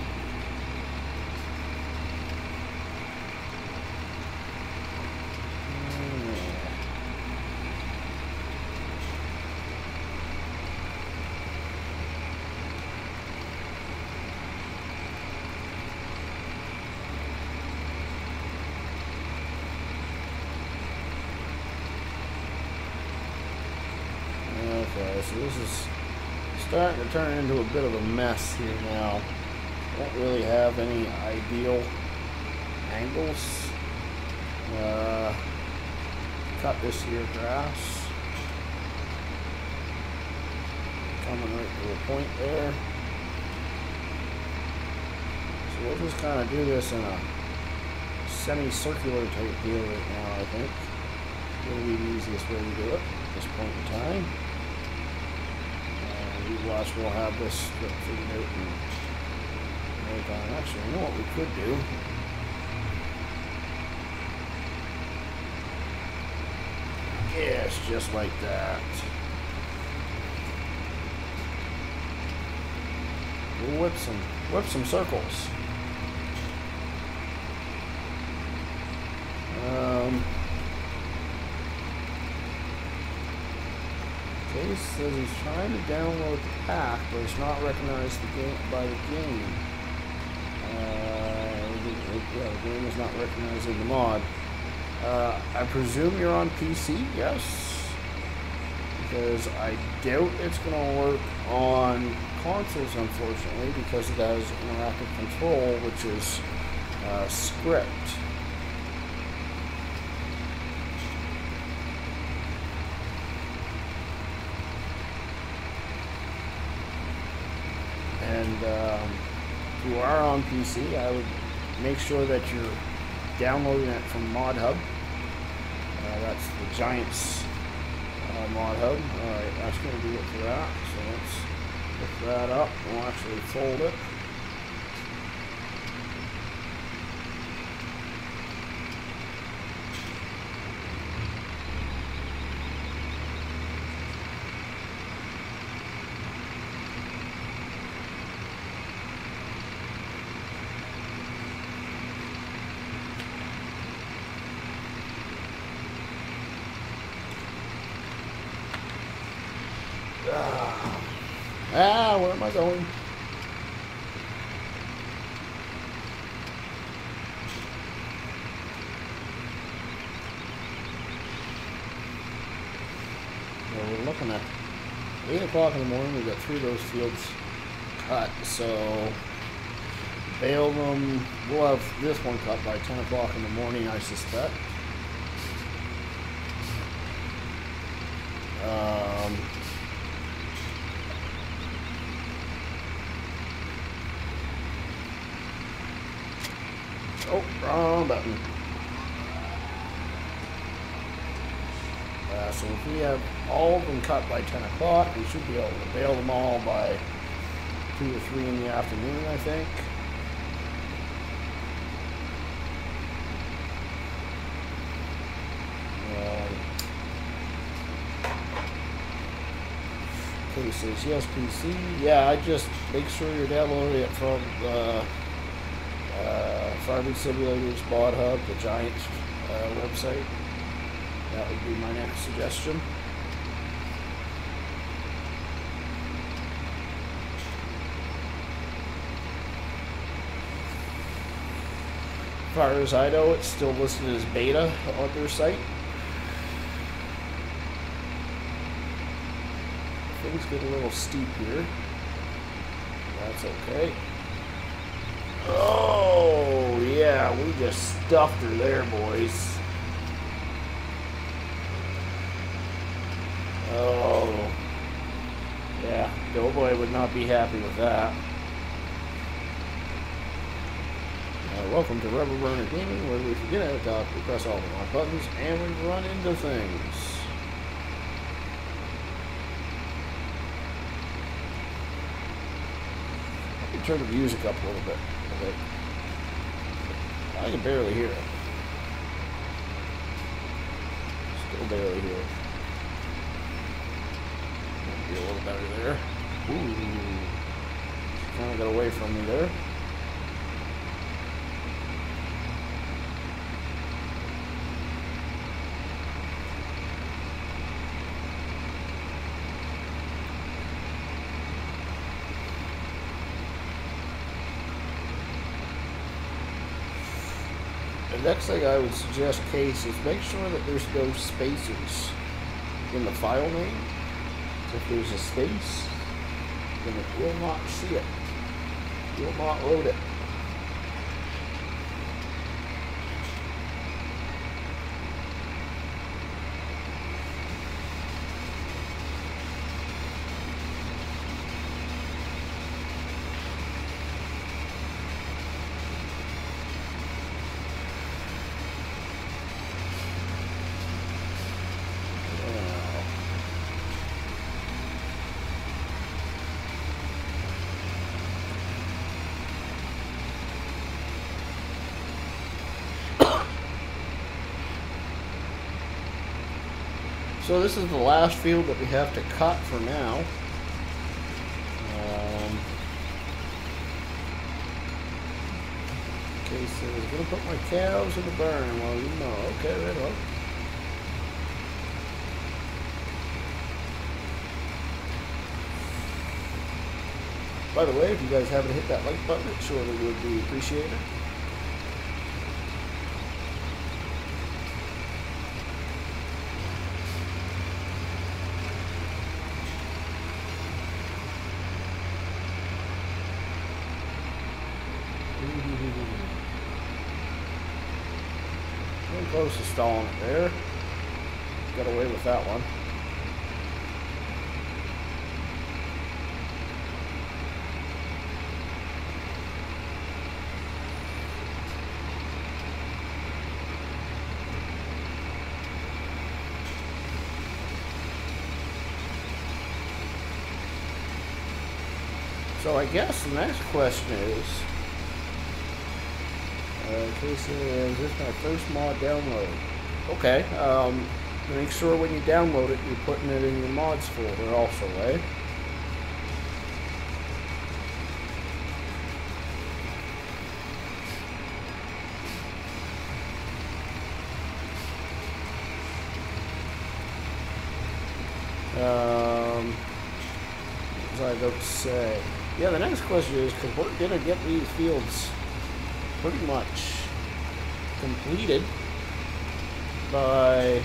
Okay, so this is starting to turn into a bit of a mess here now. Don't really have any ideal angles. Cut this here grass. Coming right to a point there. So we'll just kind of do this in a semicircular type deal right now, I think. It'll be the easiest way to do it at this point in time. Watch, we'll have this strip figured out in no time. Actually, you know what we could do? Yes, just like that. We'll whip some circles. Case says he's trying to download the pack, but it's not recognized by the game. Yeah, the game is not recognizing the mod. I presume you're on PC, yes? Because I doubt it's going to work on consoles, unfortunately, because it has interactive control, which is script. And if you are on PC, I would make sure that you're downloading it from Mod Hub. That's the Giants Mod Hub. Alright, that's going to do it for that. So let's lift that up and we'll actually fold it. Where am I going? Well, we're looking at 8 o'clock in the morning. We've got 3 of those fields cut, so bale them. We'll have this one cut by 10 o'clock in the morning, I suspect. Oh, wrong button. So if we have all of them cut by 10 o'clock, we should be able to bale them all by 2 or 3 in the afternoon, I think. Cases, yes, PC. Yeah, I just make sure you're downloading it from the Farming Simulators Mod Hub, the giant website. That would be my next suggestion. As far as I know, it's still listed as beta on their site. Things get a little steep here. That's okay. Oh, yeah, we just stuffed her there, boys. Oh, yeah, Doughboy would not be happy with that. Welcome to Rubber Burner Gaming, where we forget how to talk, we press all the wrong buttons, and we run into things. I can turn the music up a little bit. I can barely hear it. Still barely hear it. Be a little better there. Ooh. Kind of got away from me there. The next thing I would suggest, Case, is make sure that there's no spaces in the file name. If there's a space, then it will not see it. It will not load it. So this is the last field that we have to cut for now. Okay, so I was going to put my cows in the barn. Well, you know, okay, right on. By the way, if you guys haven't hit that like button, it surely would be appreciated. Close to stalling it there. Got away with that one. So I guess the next question is, Casey, is this my first mod download? Okay, make sure when you download it, you're putting it in your mods folder also, eh? was I about to say? Yeah, the next question is, because we're going to get these fields pretty much completed by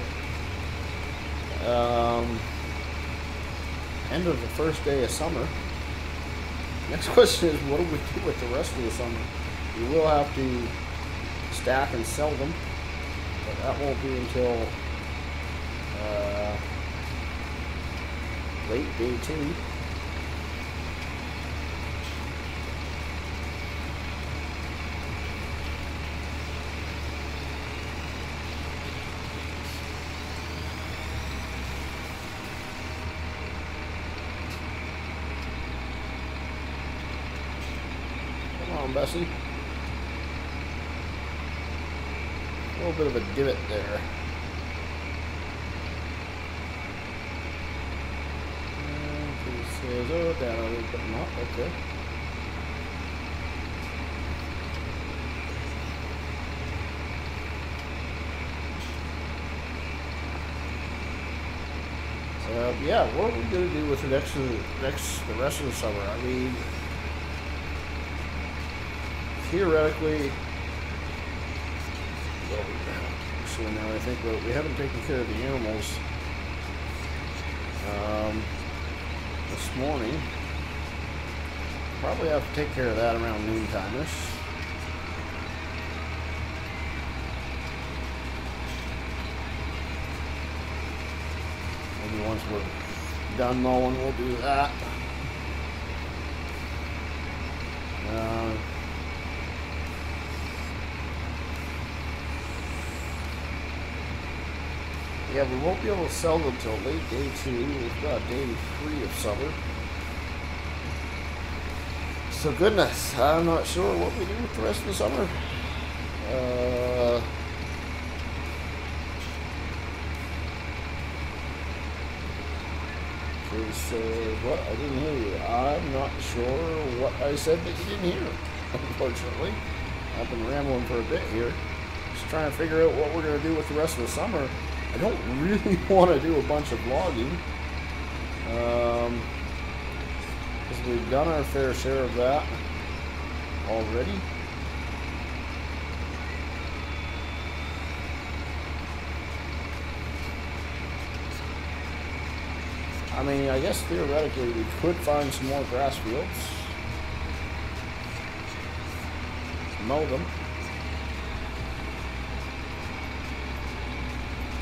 end of the first day of summer. Next question is, what do we do with the rest of the summer? We will have to stack and sell them, but that won't be until late day 2. Come on, Bessie. A little bit of a divot there. Says, oh, down a little bit more. Okay. So yeah, what are we gonna do with the rest of the summer? I mean, theoretically, well, so now I think we haven't taken care of the animals this morning. Probably have to take care of that around noontime-ish. Maybe once we're done mowing, we'll do that. Yeah, we won't be able to sell them till late day 2. We've got day 3 of summer. So goodness, I'm not sure what we do with the rest of the summer. So what? I didn't hear you. I'm not sure what I said that you didn't hear, unfortunately. I've been rambling for a bit here. Just trying to figure out what we're going to do with the rest of the summer. I don't really want to do a bunch of logging, because we've done our fair share of that already. I mean, I guess theoretically we could find some more grass fields, mow them.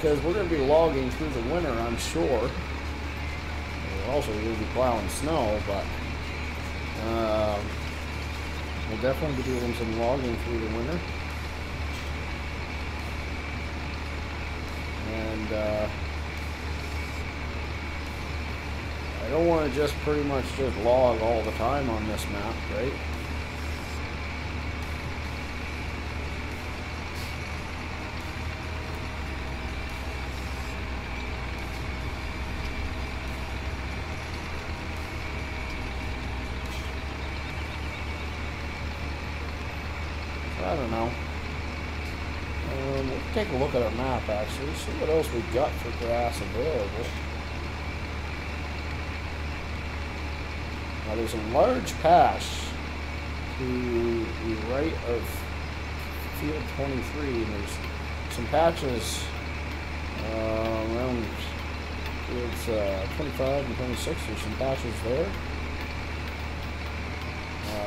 Because we're going to be logging through the winter, I'm sure. We're also going to be plowing snow, but we'll definitely be doing some logging through the winter. And I don't want to just pretty much just log all the time on this map, right? I don't know. We'll take a look at our map, actually, see what else we've got for grass available. Now, there's a large patch to the right of field 23, and there's some patches around fields 25 and 26. There's some patches there.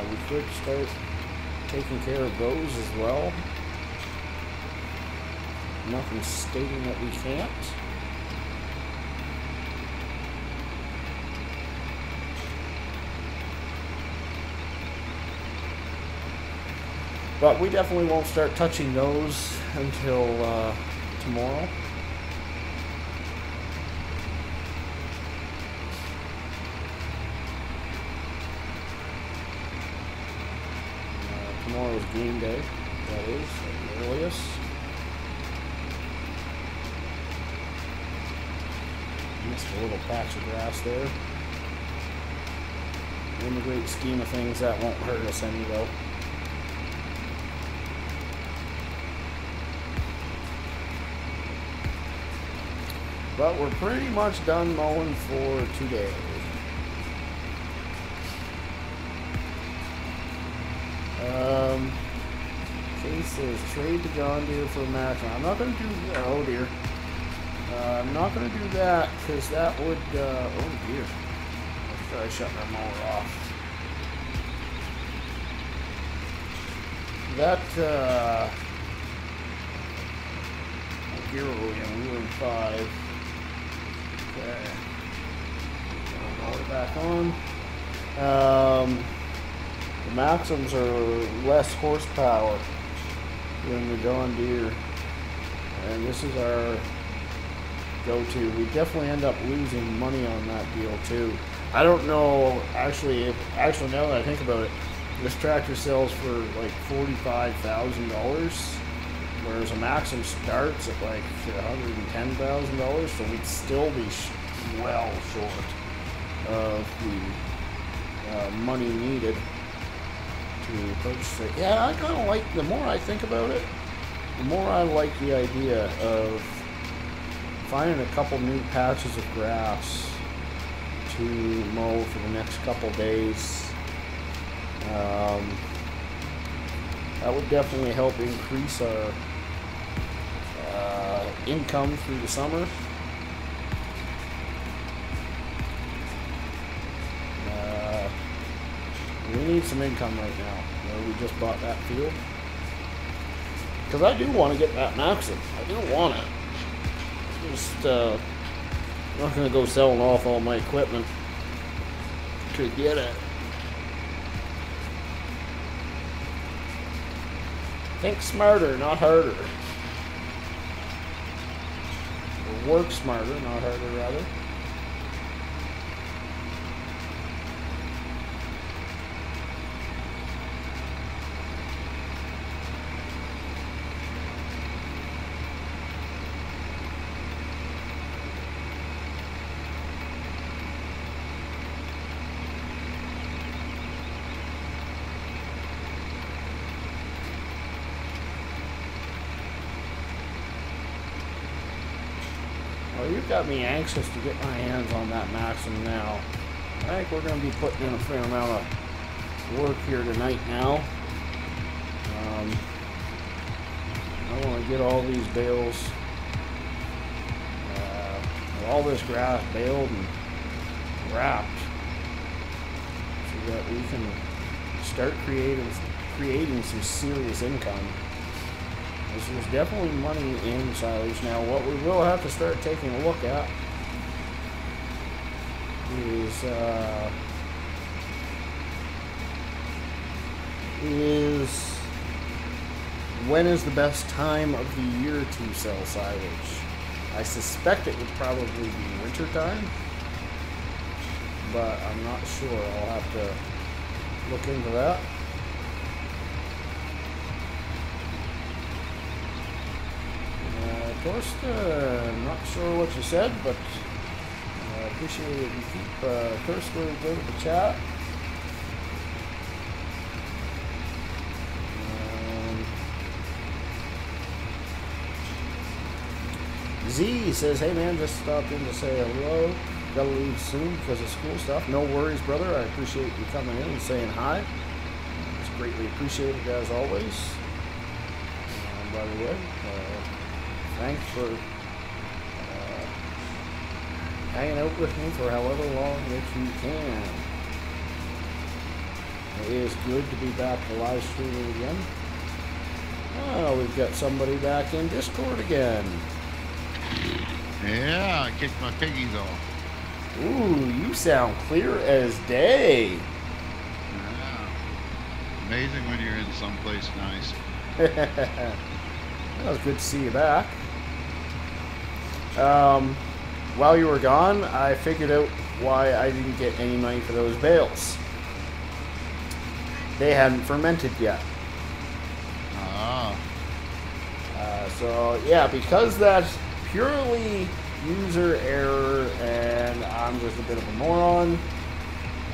We could start taking care of those as well. Nothing stating that we can't. But we definitely won't start touching those until tomorrow. Tomorrow's game day, that is, at the earliest. Missed a little patch of grass there. In the great scheme of things, that won't hurt us any though. But we're pretty much done mowing for today. Case says trade the John Deere for a Max. I'm not going to do that. Oh dear. I'm not going to do that because that would. Oh dear. Let's try to shut that mower off. That. Gear we were in 5. Okay. Mower back on. The Maxims are less horsepower than the John Deere, and this is our go-to. We definitely end up losing money on that deal too. I don't know actually now that I think about it, this tractor sells for like $45,000, whereas a Maxim starts at like $110,000, so we'd still be well short of the money needed to purchase it. Yeah, I kind of like, the more I think about it, the more I like the idea of finding a couple new patches of grass to mow for the next couple days. That would definitely help increase our income through the summer. We need some income right now. We just bought that field. Because I do want to get that Maxim. I do want it. Just, I'm not going to go selling off all my equipment to get it. Think smarter, not harder. Or work smarter, not harder, rather. Well, you've got me anxious to get my hands on that Maxim now. I think we're going to be putting in a fair amount of work here tonight now. I want to get all these bales, all this grass baled and wrapped so that we can start creating some serious income. This is definitely money in silage. Now, what we will have to start taking a look at is when is the best time of the year to sell silage. I suspect it would probably be winter time, but I'm not sure. I'll have to look into that. Of course, I'm not sure what you said, but I appreciate it. You keep Curse really good at the chat. Z says, hey man, just stopped in to say hello. Gotta leave soon because of school stuff. No worries, brother. I appreciate you coming in and saying hi. It's greatly appreciated as always. By the way, thanks for hanging out with me for however long that you can. It is good to be back to live streaming again. Oh, we've got somebody back in Discord again. Yeah, I kicked my piggies off. Ooh, you sound clear as day. Yeah. Amazing when you're in someplace nice. That was good to see you back. While you were gone, I figured out why I didn't get any money for those bales. They hadn't fermented yet. Ah. So, yeah, because that's purely user error and I'm just a bit of a moron,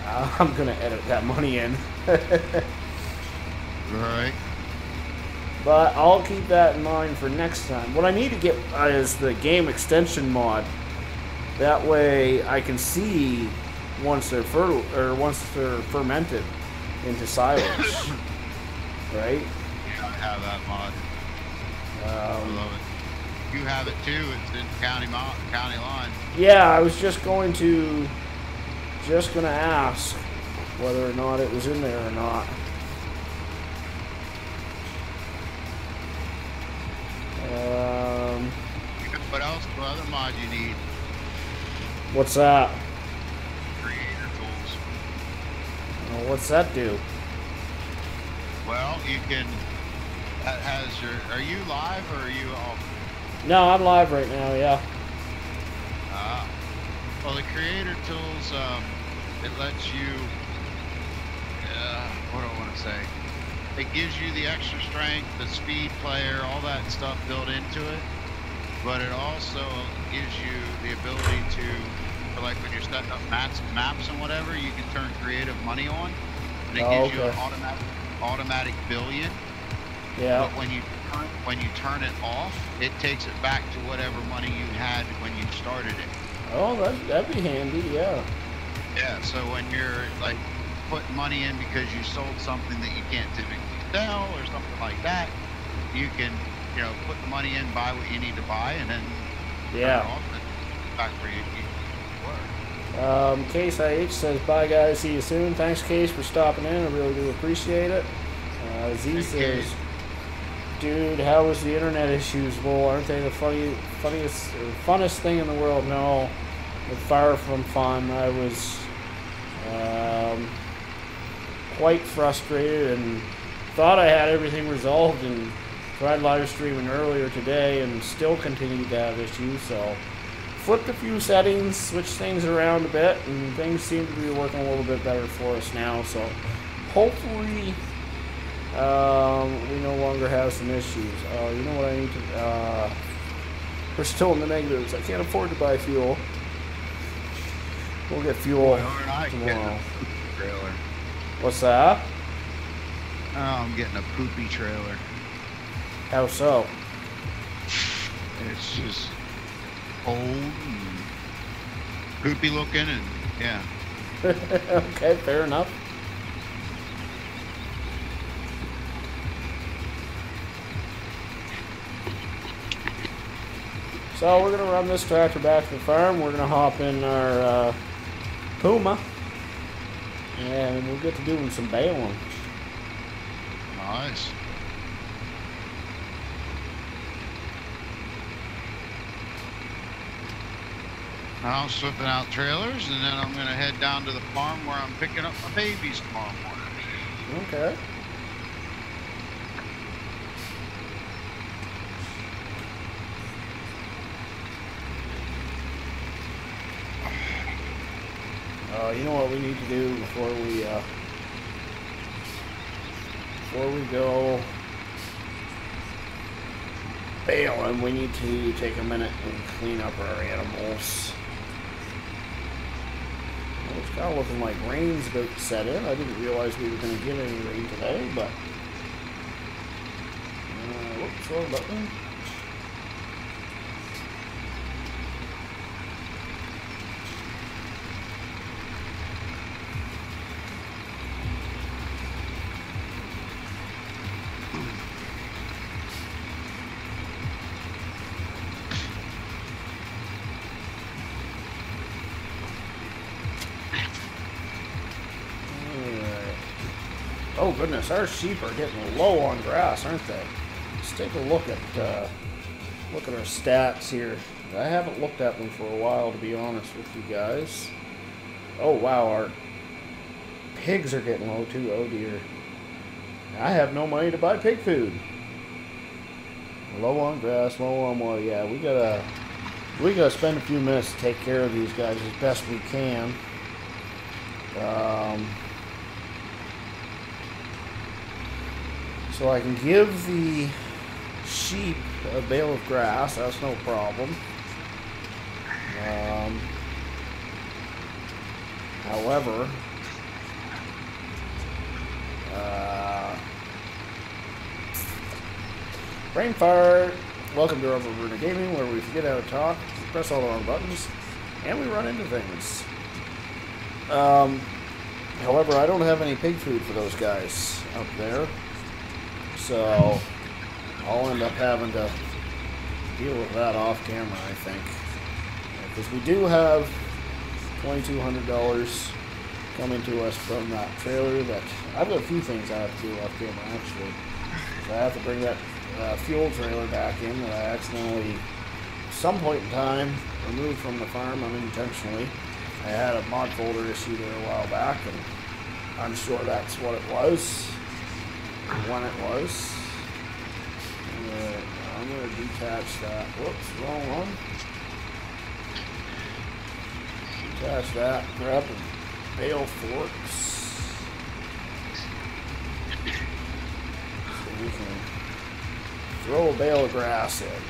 I'm going to edit that money in. Right. But I'll keep that in mind for next time. What I need to get is the game extension mod. That way I can see once they're fermented into silage. right? Yeah, I have that mod. I love it. You have it too. It's in county line. Yeah, I was just going to ask whether or not it was in there or not. What else? What other mod you need? What's that? Creator tools. What's that do? Well, you can. That has your. Are you live or are you off? No, I'm live right now. Yeah. Well, the creator tools. It lets you. What do I want to say? It gives you the extra strength, the speed player, all that stuff built into it. But it also gives you the ability to, for like when you're setting up maps and whatever, you can turn creative money on, and it gives you an automatic billion. Yeah. But when you turn it off, it takes it back to whatever money you had when you started it. Oh, that'd be handy. Yeah. Yeah. So when you're like putting money in because you sold something that you can't typically sell or something like that, you can, put the money in, buy what you need to buy, and then turn it off and back where you were. Case IH says, bye guys, see you soon. Thanks, Case, for stopping in. I really do appreciate it. Z says, dude, how was the internet issues? Well, aren't they the funniest or funnest thing in the world? No, they're far from fun. I was quite frustrated and thought I had everything resolved and tried live streaming earlier today and still continued to have issues. So flipped a few settings, switched things around a bit, and things seem to be working a little bit better for us now. So hopefully we no longer have some issues. You know what I need to... we're still in the negatives. I can't afford to buy fuel. We'll get fuel tomorrow. Trailer. What's that? Oh, I'm getting a poopy trailer. How so? It's just old and poopy looking, and yeah. Okay, fair enough. So we're gonna run this tractor back to the farm. We're gonna hop in our Puma, and we'll get to doing some baling. Nice. Now I'm slipping out trailers, and then I'm gonna head down to the farm where I'm picking up my babies tomorrow morning. Okay. You know what we need to do before we go baling? We need to take a minute and clean up our animals. Well, it's kind of looking like rain's about to set in. I didn't realize we were going to get any rain today, but whoops, wrong button. Oh goodness, our sheep are getting low on grass, aren't they? Let's take a look at our stats here. I haven't looked at them for a while, to be honest with you guys. Oh wow, our pigs are getting low too. Oh dear. I have no money to buy pig food. Low on grass, low on water. Yeah, we gotta spend a few minutes to take care of these guys as best we can. So I can give the sheep a bale of grass, that's no problem. However, Brain Fart, welcome to Overburner Gaming, where we forget how to talk, press all the wrong buttons, and we run into things. However, I don't have any pig food for those guys up there. So I'll end up having to deal with that off camera, I think. Because we do have $2,200 coming to us from that trailer. That I've got a few things I have to do off camera, actually. So I have to bring that fuel trailer back in that I accidentally, at some point in time, removed from the farm unintentionally. I had a mod folder issue there a while back, and I'm sure that's what it was, when it was. I'm going to detach that. Whoops, wrong one. Detach that, grab the bale forks, so we can throw a bale of grass in.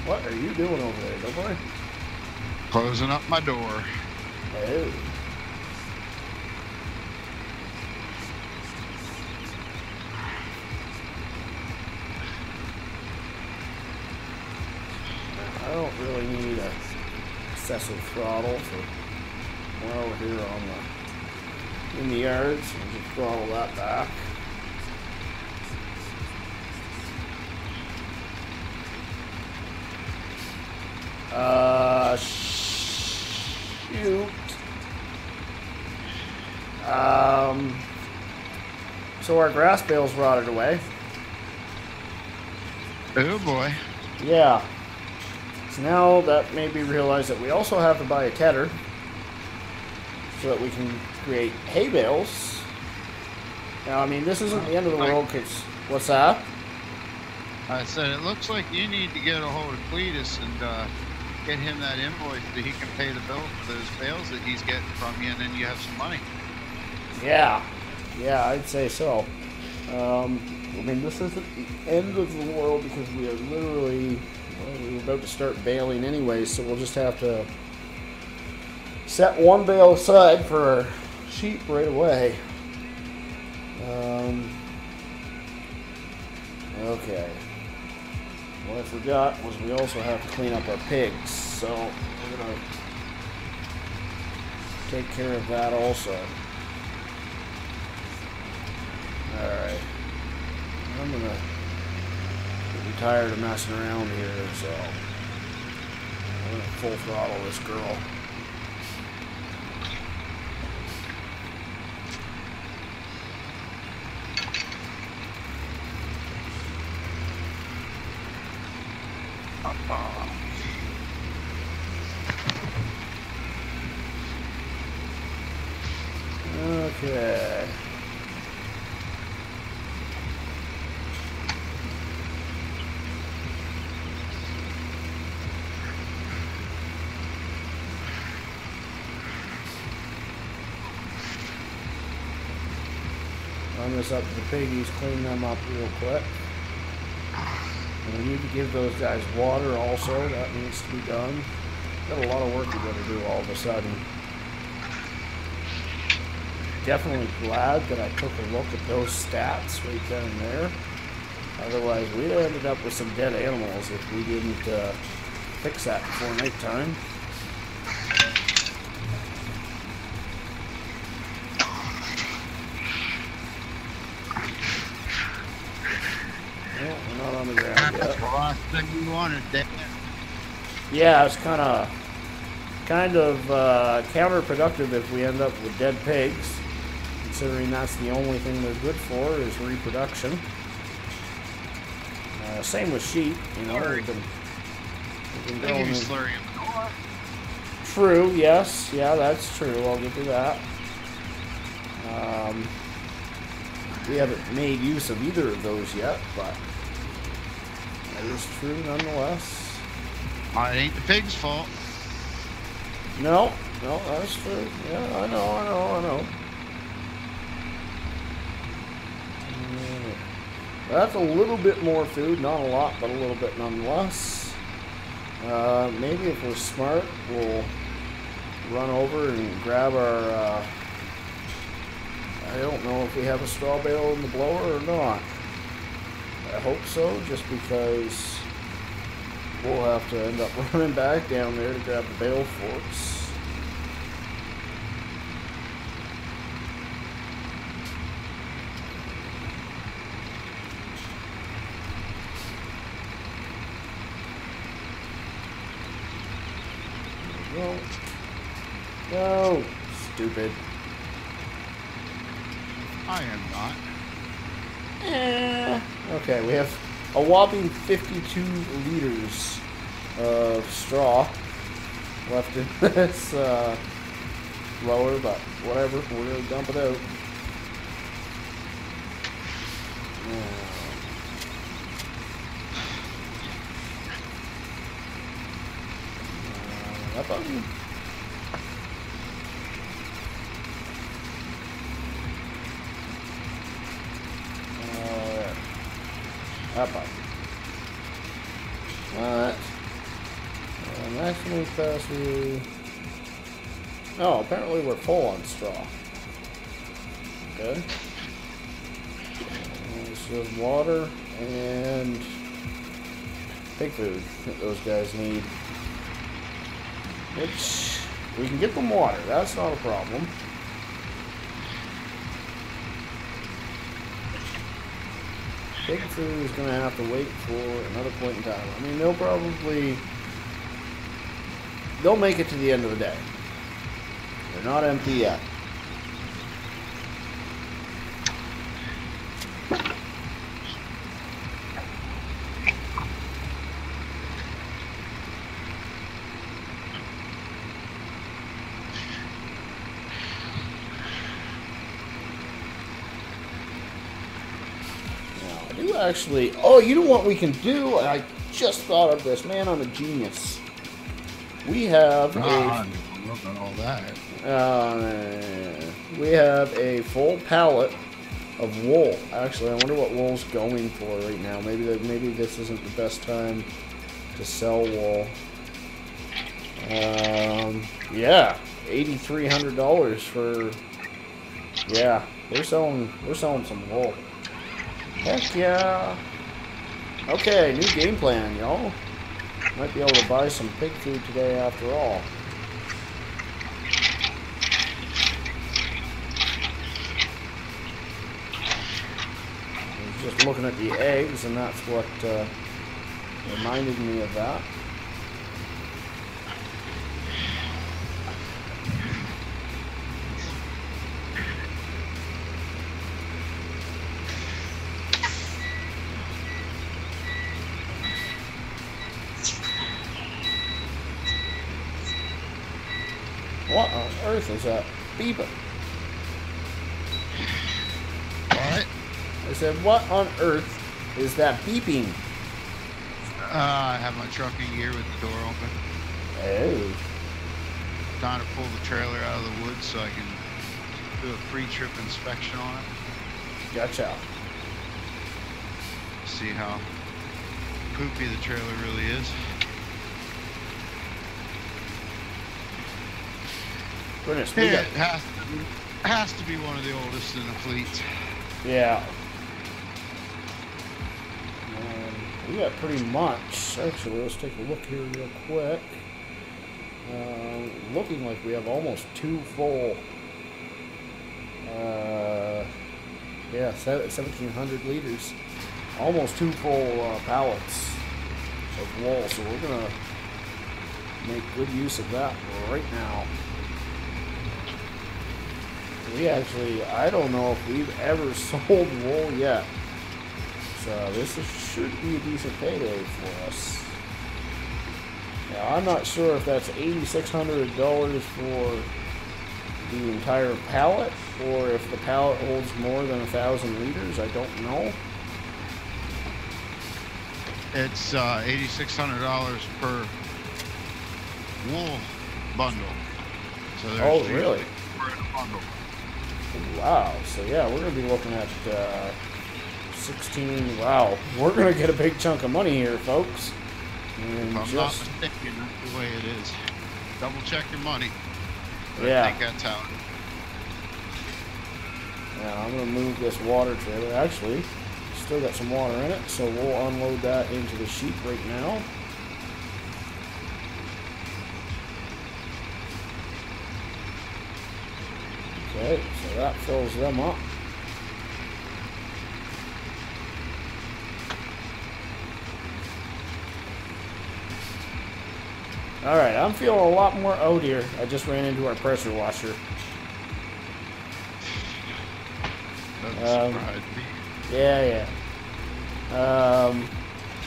What are you doing over there, Doughboy? Closing up my door. Oh. I don't really need a excessive throttle for while we're here on in the yard, so we'll just throttle that back. Shoot. So our grass bale's rotted away. Oh boy. Yeah. So now that made me realize that we also have to buy a tedder so that we can create hay bales. Now, I mean, this isn't the end of the world, because what's that? I said, it looks like you need to get a hold of Cletus and get him that invoice so he can pay the bill for those bales that he's getting from you, and then you have some money. Yeah. Yeah, I'd say so. I mean, this isn't the end of the world because we are literally, well, we were about to start baling anyway, so we'll just have to set one bale aside for our sheep right away. Okay. What I forgot was we also have to clean up our pigs, so we're going to take care of that also. Alright. I'm going to get tired of messing around here, so I'm going to full throttle this girl. Okay. Run this up to the piggies, clean them up real quick. And we need to give those guys water also. That needs to be done. Got a lot of work we got to do all of a sudden. Definitely glad that I took a look at those stats right down there. Otherwise, we'd have ended up with some dead animals if we didn't fix that before nighttime. Well, we're not on the ground yet. That's the last thing you wanted, Dan. Yeah, it's kind of counterproductive if we end up with dead pigs, considering that's the only thing they're good for is reproduction. Same with sheep, you know. We've been They give you growing slurry in the door. True, yes, yeah, that's true. I'll give you that. We haven't made use of either of those yet, but that is true nonetheless. It ain't the pig's fault. No, that's true. Yeah, I know. That's a little bit more food, not a lot, but a little bit nonetheless. Maybe if we're smart, we'll run over and grab our, I don't know if we have a straw bale in the blower or not. I hope so, just because we'll have to end up running back down there to grab the bale forks. There we go. No, stupid. I am not. Okay, we have a whopping 52 liters of straw left in this lower, but whatever, we're going to dump it out. That button. That button. Alright. Maximum capacity. Oh, apparently we're full on straw. Okay. This is water and pig food that those guys need. Which, we can get them water. That's not a problem. Pig food is going to have to wait for another point in time. I mean, they'll make it to the end of the day. They're not empty yet. Actually, oh, you know what we can do? I just thought of this. Man, I'm a genius. We have we have a full pallet of wool. Actually, I wonder what wool's going for right now. Maybe this isn't the best time to sell wool. Yeah, $8,300 for. Yeah, we're selling some wool. Heck yeah. Okay, new game plan, y'all. Might be able to buy some pig food today after all. I was just looking at the eggs, and that's what reminded me of that. What on earth is that beeping? What? I said, what on earth is that beeping? I have my trucking gear with the door open. Oh. Trying to pull the trailer out of the woods so I can do a pre-trip inspection on it. Gotcha. See how poopy the trailer really is. Goodness, Yeah, it has to be one of the oldest in the fleet. Yeah. We got pretty much. Actually, let's take a look here real quick. Looking like we have almost two full. Yeah, 1,700 liters. Almost two full pallets of wool. So we're gonna make good use of that right now. We actually, I don't know if we've ever sold wool yet. So this should be a decent payday for us. Now, I'm not sure if that's $8,600 for the entire pallet, or if the pallet holds more than 1,000 liters. I don't know. It's $8,600 per wool bundle. So there's really? a bundle. Wow. So yeah, we're going to be looking at 16. Wow. We're going to get a big chunk of money here, folks. And if I'm not mistaken, that's the way it is. Double check your money. But yeah. I think that's how it is. Now I'm going to move this water trailer. Actually, still got some water in it, so we'll unload that into the chute right now. Alright, so that fills them up. Alright, I'm feeling a lot more out here. I just ran into our pressure washer. That surprised me. Yeah.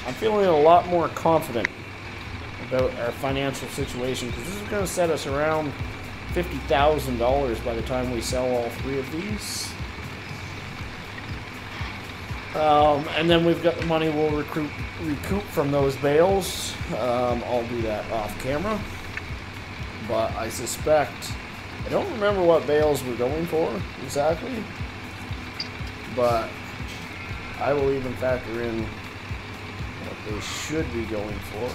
I'm feeling a lot more confident about our financial situation because this is going to set us around $50,000 by the time we sell all 3 of these. And then we've got the money we'll recoup from those bales. I'll do that off camera. But I suspect, I don't remember what bales we're going for exactly. But I will even factor in what they should be going for.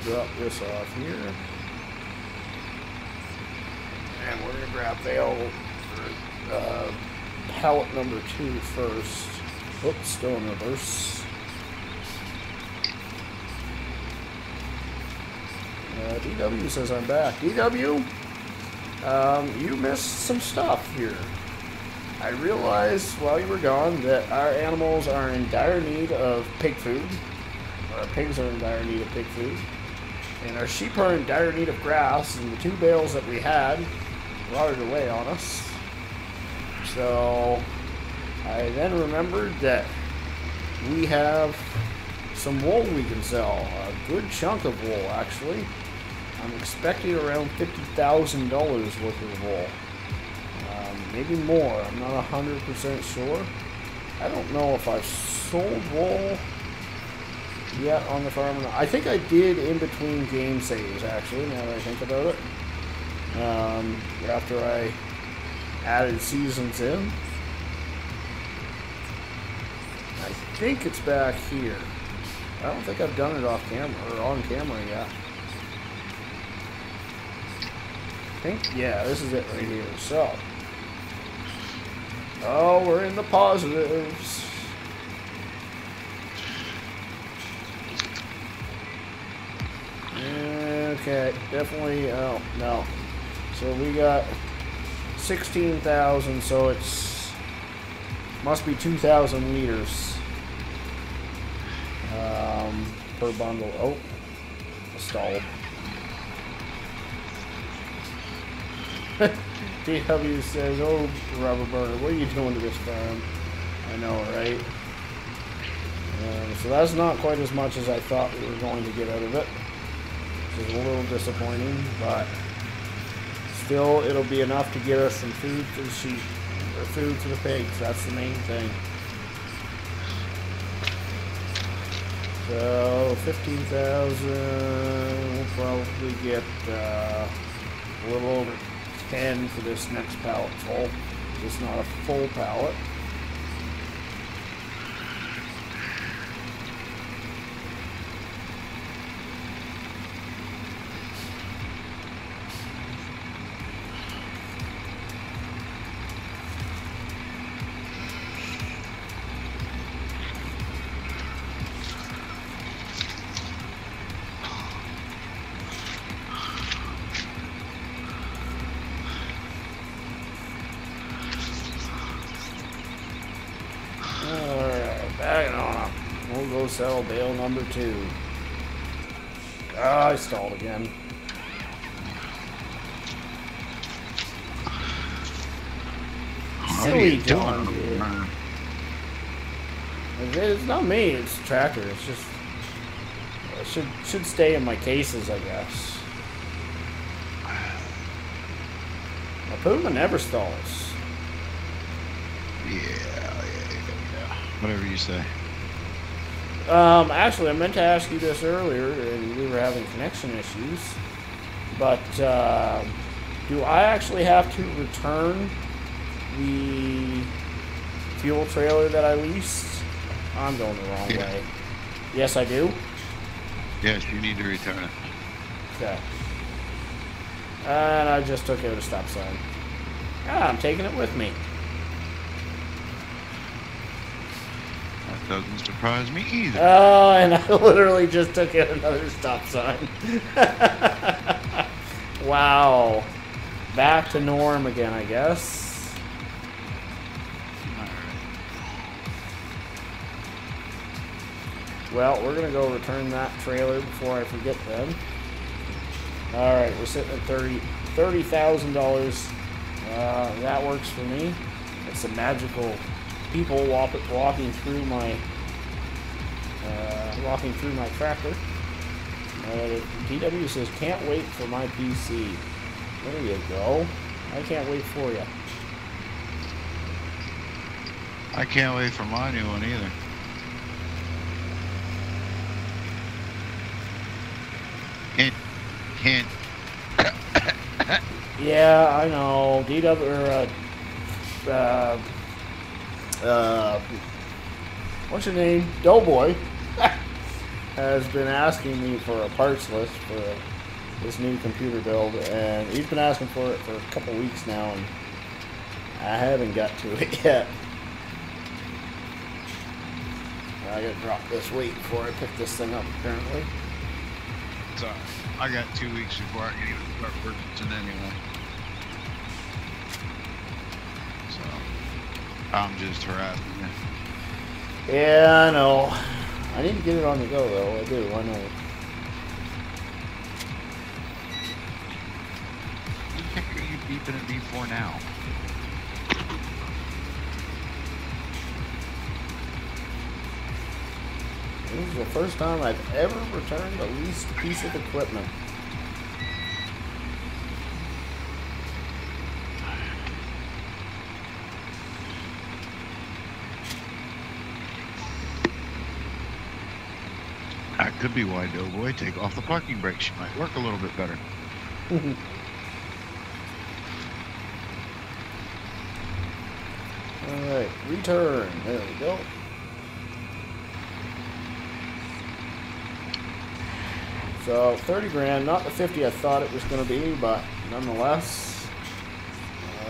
Drop this off here, and we're gonna grab bale pallet number 2 first. Oops, still in reverse. DW says I'm back. DW, you missed some stuff here. I realized while you were gone that our animals are in dire need of pig food. Our pigs are in dire need of pig food. And our sheep are in dire need of grass, and the 2 bales that we had rotted away on us. So I then remembered that we have some wool we can sell. A good chunk of wool, actually. I'm expecting around $50,000 worth of wool. Maybe more. I'm not 100% sure. I don't know if I've sold wool yet on the farm. I think I did in between game saves, actually, now that I think about it. After I added seasons in. I think it's back here. I don't think I've done it off camera, or on camera yet. I think, yeah, this is it right here. So, oh, we're in the positives. Okay, definitely, oh, no. So we got 16,000, so it's, must be 2,000 liters per bundle. Oh, a stall. DW says, oh, rubber burner, what are you doing to this farm? I know, right? So that's not quite as much as I thought we were going to get out of it. Which is a little disappointing, but still it'll be enough to get us some food for the sheep, or food for the pigs. That's the main thing. So 15,000, we'll probably get a little over 10 for this next pallet full. It's not a full pallet. Sell bale number 2. Ah, I stalled again. Silly John, dude. It's not me, it's the tractor. It's just, it should stay in my cases, I guess. Now, Puma never stalls. Yeah. Whatever you say. Actually, I meant to ask you this earlier, and we were having connection issues, but, do I actually have to return the fuel trailer that I leased? I'm going the wrong way. Yes, I do? Yes, you need to return it. Okay. And I just took out a stop sign. Ah, I'm taking it with me. That doesn't surprise me either. Oh, and I literally just took out another stop sign. Wow. Back to norm again, I guess. Alright. Well, we're going to go return that trailer before I forget then. Alright, we're sitting at $30,000. That works for me. It's some magical people walking through my tractor. TW says, can't wait for my PC. There you go. I can't wait for you. I can't wait for my new one either. Hint, hint. Yeah, I know. DW what's your name? Doughboy has been asking me for a parts list for this new computer build, and he's been asking for it for a couple weeks now, and I haven't got to it yet. I gotta drop this weight before I pick this thing up, apparently. So I got 2 weeks before I can even start purchasing anyway. So I'm just harassing you. Yeah, I know. I need to get it on the go, though. I do. I know. What the heck are you beeping at me for now? This is the first time I've ever returned a leased piece of equipment. That could be why Doughboy take off the parking brake. She might work a little bit better. Alright, return. There we go. So 30 grand, not the 50 I thought it was going to be, but nonetheless,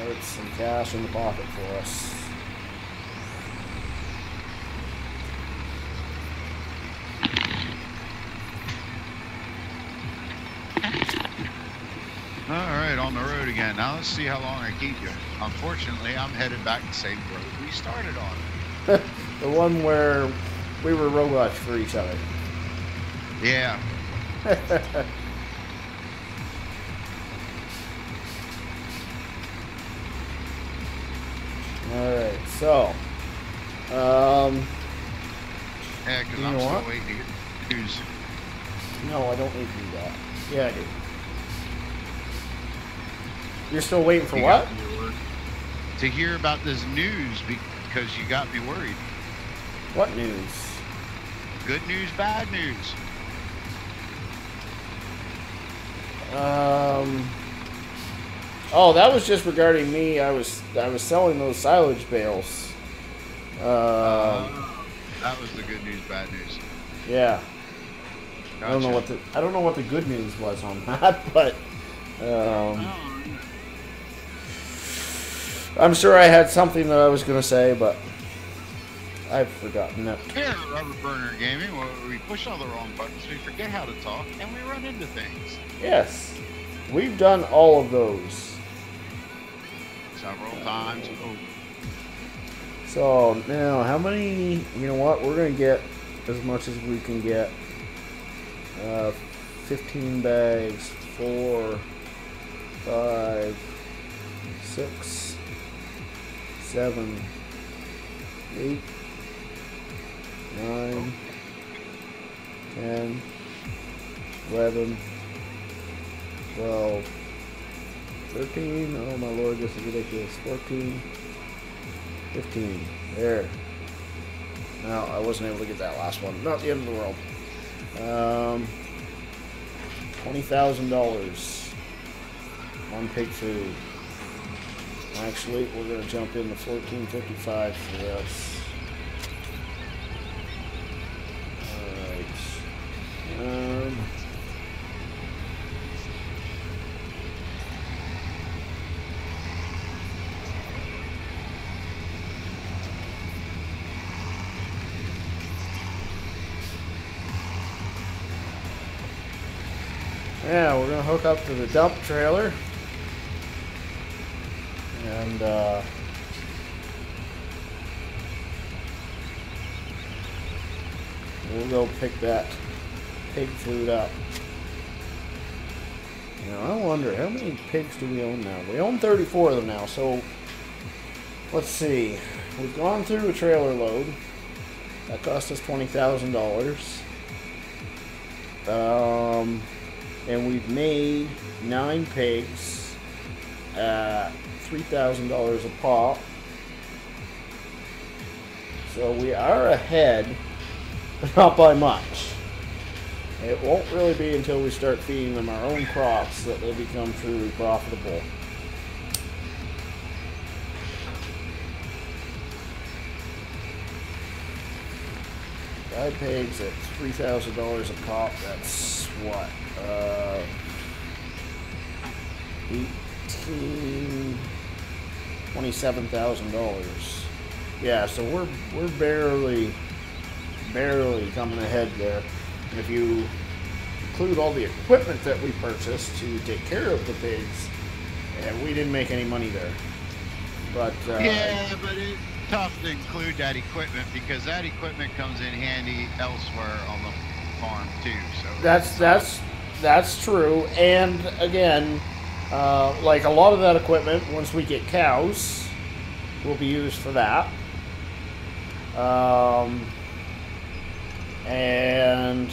it's some cash in the pocket for us. Alright, on the road again. Now let's see how long I keep you. Unfortunately, I'm headed back the same road we started on. The one where we were robots for each other. Yeah. Alright, so Yeah, because You I'm know still what? waiting to get news. no, I don't need to do that. Yeah, I do. You're still waiting for You what? got me worried. To hear about this news because you got me worried. What news? Good news, bad news. Oh, that was just regarding me. I was selling those silage bales. That was the good news, bad news. Yeah. Gotcha. I don't know what the good news was on that, but I'm sure I had something that I was going to say, but I've forgotten it. Here at Rubber Burner Gaming, where we push all the wrong buttons, we forget how to talk, and we run into things. Yes, we've done all of those. Several times. Oh, So now, how many? You know what? We're going to get as much as we can get. 15 bags. 4, 5, 6, 7, 8, 9, 10, 11, 12, 13. Oh my lord, this is ridiculous. 14, 15. There. No, I wasn't able to get that last one. Not the end of the world. $20,000 on pig food. Actually, we're going to jump into $14.55 for this. Alright. Yeah, we're gonna hook up to the dump trailer. And we'll go pick that pig food up. Now, I wonder, how many pigs do we own now? We own 34 of them now, so let's see. We've gone through a trailer load. That cost us $20,000. And we've made 9 pigs at $3,000 a pop. So we are ahead, but not by much. It won't really be until we start feeding them our own crops that they become truly profitable. Five pigs at $3,000 a pop. That's what? $27,000. Yeah, so we're barely coming ahead there. And if you include all the equipment that we purchased to take care of the pigs, we didn't make any money there. But yeah, but it's tough to include that equipment because that equipment comes in handy elsewhere on the farm too. So that's true. And again, like a lot of that equipment, once we get cows, will be used for that. And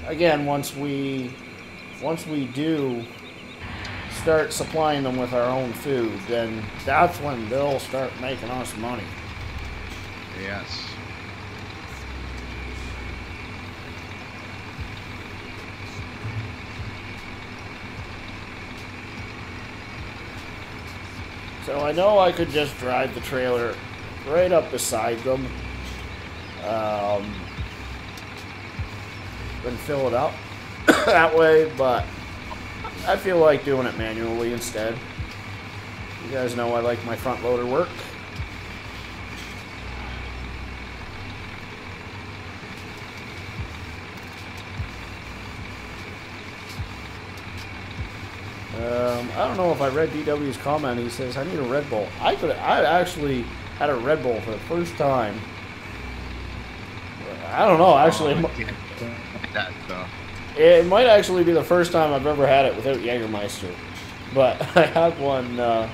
again, once we do start supplying them with our own food, then that's when they'll start making us money. Yes. So I know I could just drive the trailer right up beside them and fill it up that way, but I feel like doing it manually instead. You guys know I like my front loader work. I don't know if I read DW's comment. He says, I need a Red Bull. I actually had a Red Bull for the first time. I don't know, actually. It might actually be the first time I've ever had it without Jägermeister. But I had one the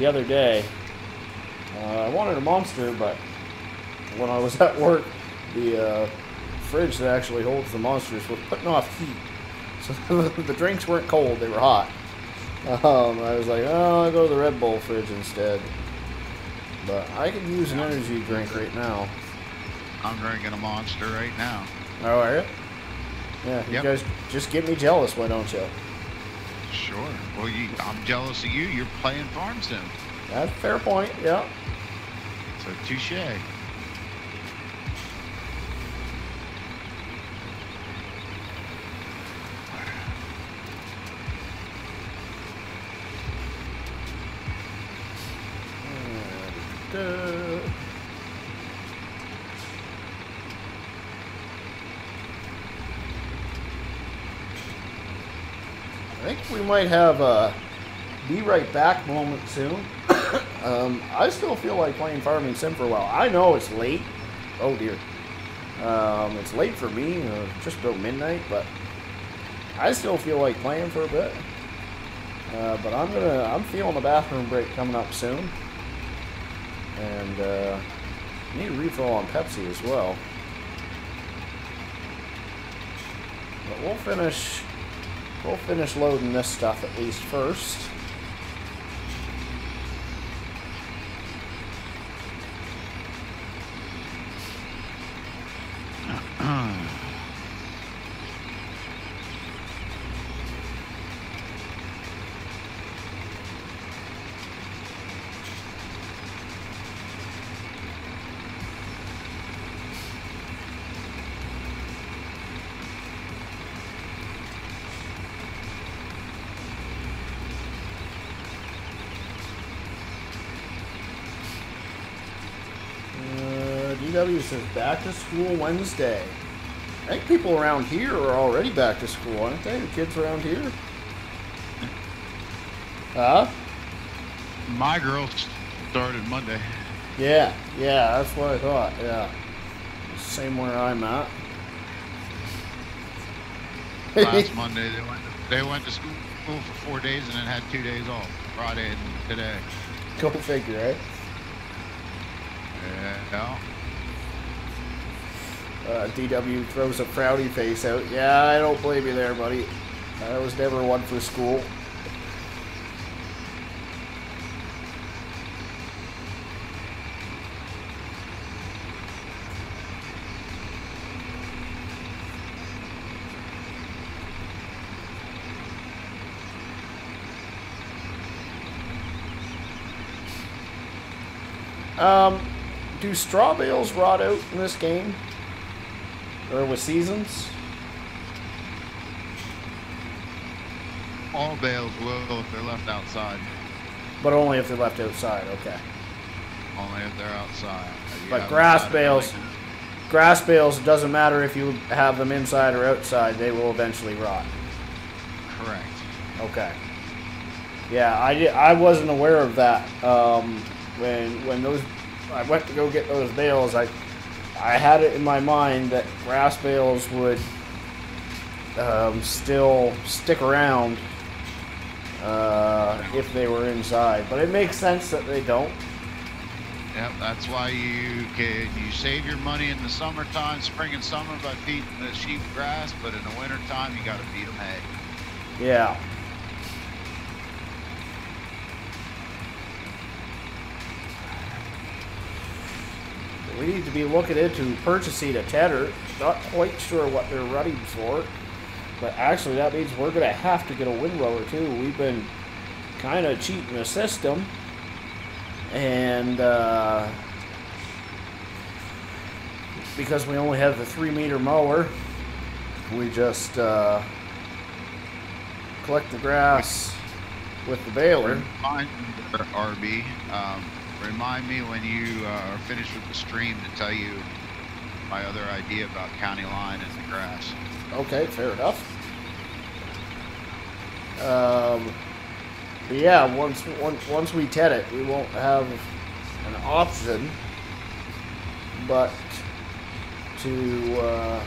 other day. I wanted a Monster, but when I was at work, the fridge that actually holds the Monsters was putting off heat. So the drinks weren't cold, they were hot. I was like, oh, I'll go to the Red Bull fridge instead. But I could use an energy drink right now. I'm drinking a Monster right now. Oh, are you? Yeah, you guys just get me jealous, why don't you? Sure. Well, I'm jealous of you. You're playing Farm Sim. That's a fair point, yeah. So, touche. I think we might have a be right back moment soon. I still feel like playing Farming Sim for a while. I know it's late. Oh dear. It's late for me, just about midnight, but I still feel like playing for a bit. But I'm feeling a bathroom break coming up soon. And need a refill on Pepsi as well. But we'll finish loading this stuff at least first. DW says back to school Wednesday. I think people around here are already back to school, aren't they? The kids around here? Huh? My girls started Monday. Yeah, that's what I thought, yeah. Same where I'm at. Last Monday they went to school for 4 days and then had 2 days off. Friday and today. Go figure, right? Yeah. DW throws a frowny face out. Yeah, I don't blame you there, buddy. I was never one for school. Do straw bales rot out in this game? Or with seasons? All bales will if they're left outside. But only if they're left outside, okay. Only if they're outside. But grass bales, it doesn't matter if you have them inside or outside, they will eventually rot. Correct. Okay. Yeah, I wasn't aware of that. When I went to go get those bales, I had it in my mind that grass bales would still stick around if they were inside, but it makes sense that they don't. Yep, that's why you save your money in the summertime, spring and summer by feeding the sheep grass, but in the wintertime you got to feed them hay. Yeah. We need to be looking into purchasing a tedder. Not quite sure what they're running for. But actually that means we're going to have to get a windrower too. We've been kind of cheating the system. And because we only have the 3-meter mower, we just collect the grass with the baler. RB. Remind me when you are finished with the stream to tell you my other idea about county line and the grass. Okay, fair enough. But yeah, once we TED it, we won't have an option but to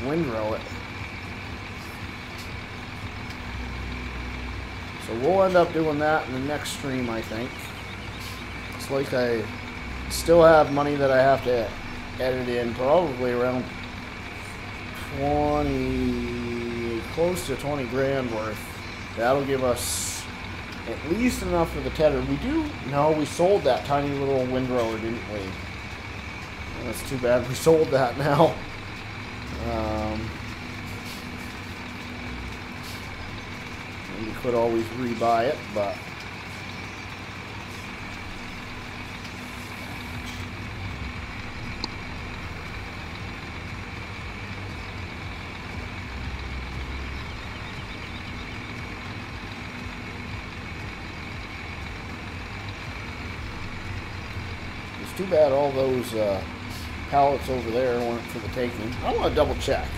windrow it. So we'll end up doing that in the next stream, I think. It's like I still have money that I have to edit in, probably around 20, close to 20 grand worth. That'll give us at least enough for the tedder. We sold that tiny little windrower, didn't we? That's too bad. We sold that now. You could always rebuy it, but it's too bad all those pallets over there weren't for the taking. I want to double check.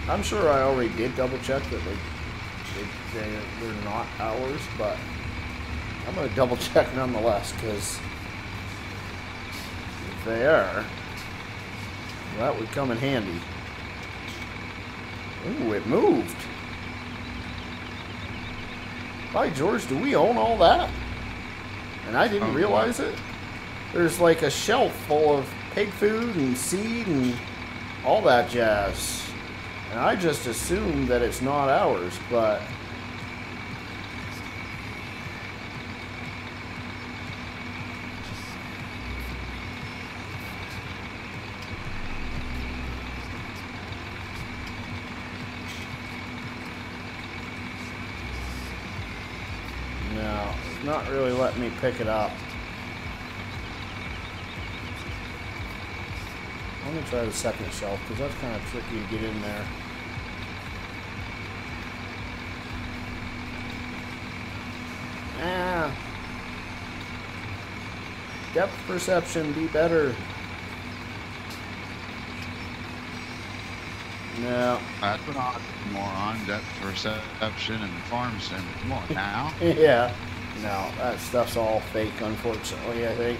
I'm sure I already did double check that they're not ours, but I'm going to double check nonetheless, because if they are, that would come in handy. Ooh, it moved. By George, do we own all that? And I didn't realize it. There's like a shelf full of pig food and seed and all that jazz. And I just assumed that it's not ours, but no, it's not really letting me pick it up. Let me try the second shelf, because that's kind of tricky to get in there. Depth perception, be better. No. That's an oxymoron. Depth perception and farm sim. Come on now. Yeah. No, that stuff's all fake, unfortunately, I think.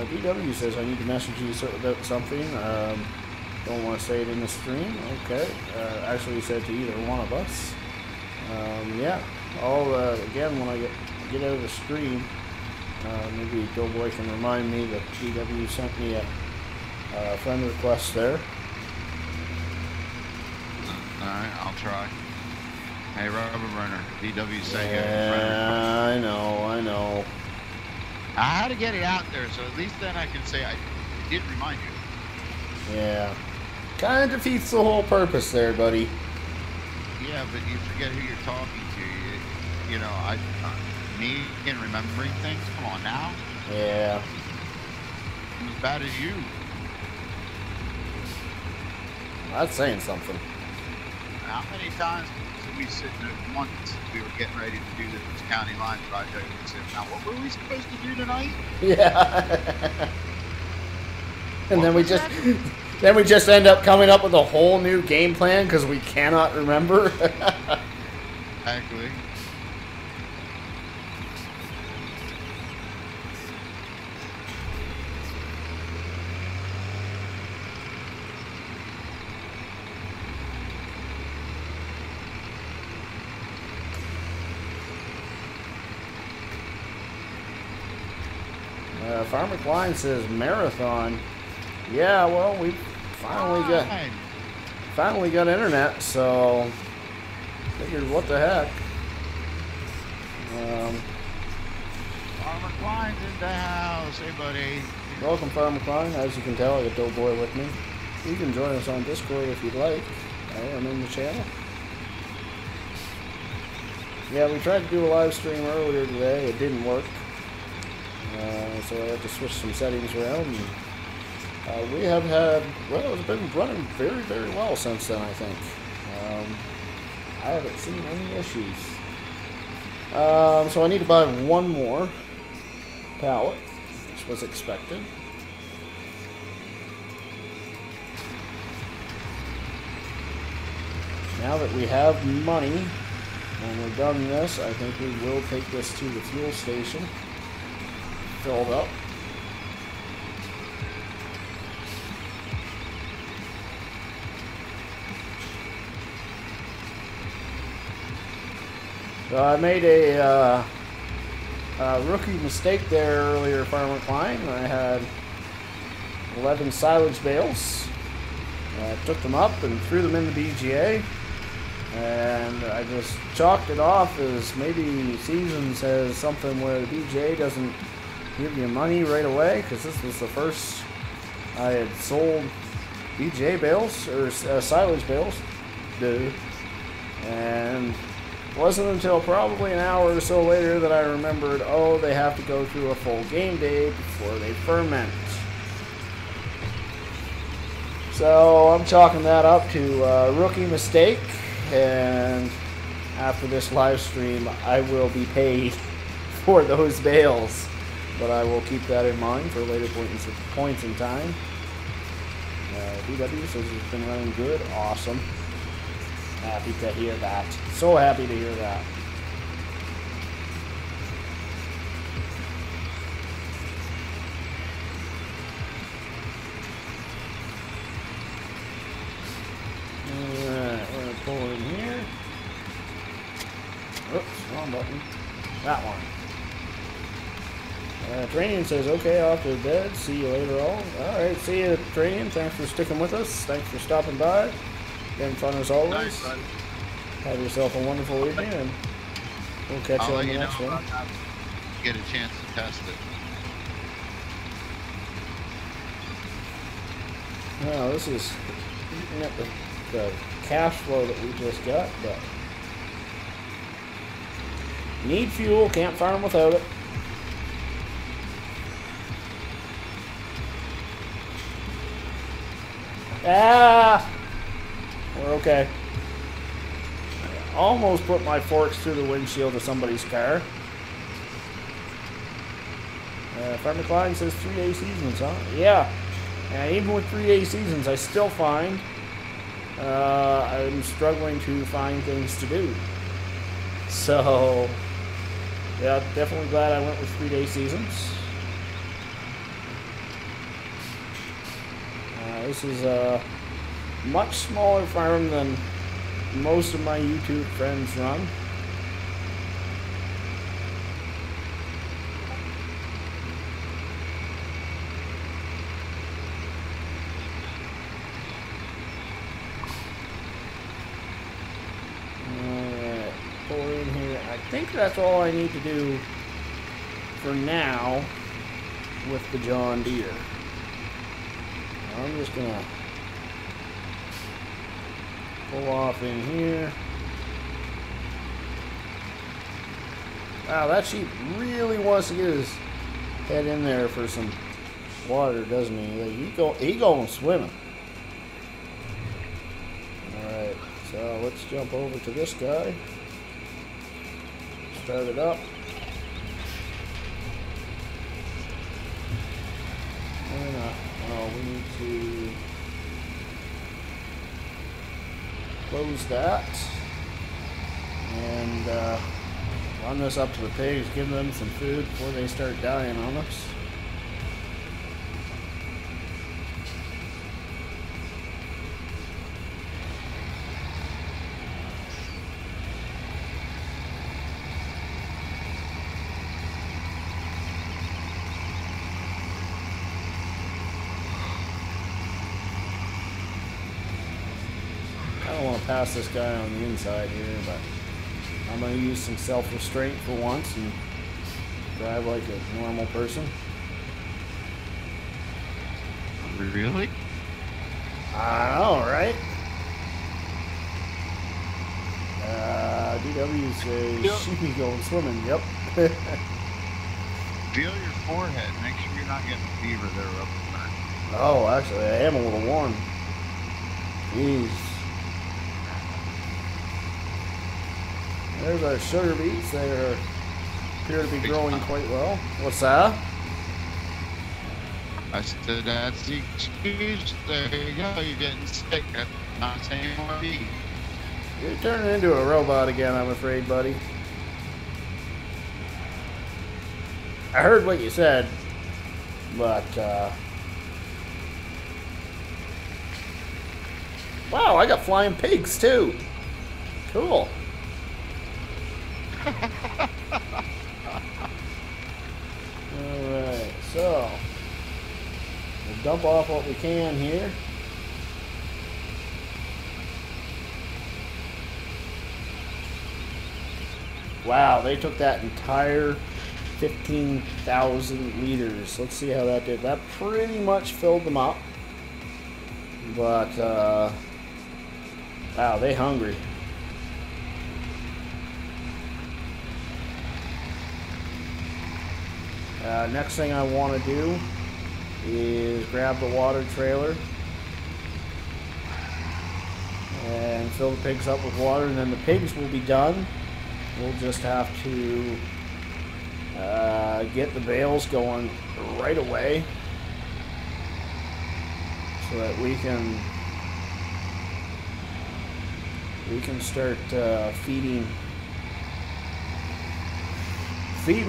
DW says I need to message you about something. Don't want to say it in the stream. Okay. Actually, he said to either one of us. Yeah. I'll, again, when I get out of the stream, maybe Doughboy can remind me that DW sent me a friend request there. Alright, I'll try. Hey, Rubber Burner, DW say Yeah, I know. I had to get it out there, so at least then I can say I did remind you. Yeah. Kind of defeats the whole purpose there, buddy. Yeah, but you forget who you're talking to. You know, me in remembering things. Come on now. Yeah. I'm as bad as you. That's saying something. How many times did we sit there once we were getting ready to do this county line project and said, now what were we supposed to do tonight? Yeah. And then we just end up coming up with a whole new game plan because we cannot remember. Exactly. Farmer Klein says marathon. Yeah, well, we finally got internet, so figured what the heck. Farmer Klein's in the house. Hey, buddy. Welcome, Farmer Klein. As you can tell, I got Doughboy with me. You can join us on Discord if you'd like. I am in the channel. Yeah, we tried to do a live stream earlier today. It didn't work. So I had to switch some settings around. And, we have had, well, it's been running very, very well since then, I think. I haven't seen any issues. So I need to buy one more pallet, which was expected. Now that we have money, and we've done this, I think we will take this to the fuel station. Filled up. So I made a rookie mistake there earlier, Farmer Klein. I had 11 silage bales. I took them up and threw them in the BGA. And I just chalked it off as maybe Seasons has something where the BGA doesn't give you money right away, because this was the first I had sold BGA bales, or silage bales. And it wasn't until probably an hour or so later that I remembered, oh, they have to go through a full game day before they ferment. So I'm chalking that up to a rookie mistake, and after this live stream I will be paid for those bales. But I will keep that in mind for later points in time. DW says it's been running good. Awesome. Happy to hear that. So happy to hear that. Alright, we're going to pull it in here. Oops, wrong button. That one. Training says, okay, off to bed. See you later all. Alright, see you, Training. Thanks for sticking with us. Thanks for stopping by. Been fun as always. Nice, buddy. Have yourself a wonderful evening, and we'll catch you on the next one. Get a chance to test it. Now, this is looking at the cash flow that we just got, but need fuel, can't farm without it. Ah! We're okay. I almost put my forks through the windshield of somebody's car. Farmer Klein says 3 day seasons, huh? Yeah. And even with 3-day seasons, I still find I'm struggling to find things to do. So, yeah, definitely glad I went with 3-day seasons. This is a much smaller farm than most of my YouTube friends run. I think that's all I need to do for now with the John Deere. I'm just gonna pull off in here. Wow, that sheep really wants to get his head in there for some water, doesn't he? Like he going swimming. Alright, so let's jump over to this guy. Start it up. We need to close that and run this up to the pigs, give them some food before they start dying on us. I don't want to pass this guy on the inside here, but I'm going to use some self-restraint for once and drive like a normal person. Really? I know, right? DW says sheepy going swimming. Yep. Feel your forehead. Make sure you're not getting fever there up there. Oh, actually, I am a little warm. Jeez. There's our sugar beets. They appear to be growing quite well. What's that? I said that's the excuse. There you go. You're getting sick. That's not saying more beef. You're turning into a robot again, I'm afraid, buddy. I heard what you said, but wow, I got flying pigs too. Cool. Alright, so we'll dump off what we can here. Wow, they took that entire 15,000 liters. Let's see how that did. That pretty much filled them up. But, wow, they hungry. Next thing I want to do is grab the water trailer and fill the pigs up with water, and then the pigs will be done. We'll just have to get the bales going right away so that we can start feeding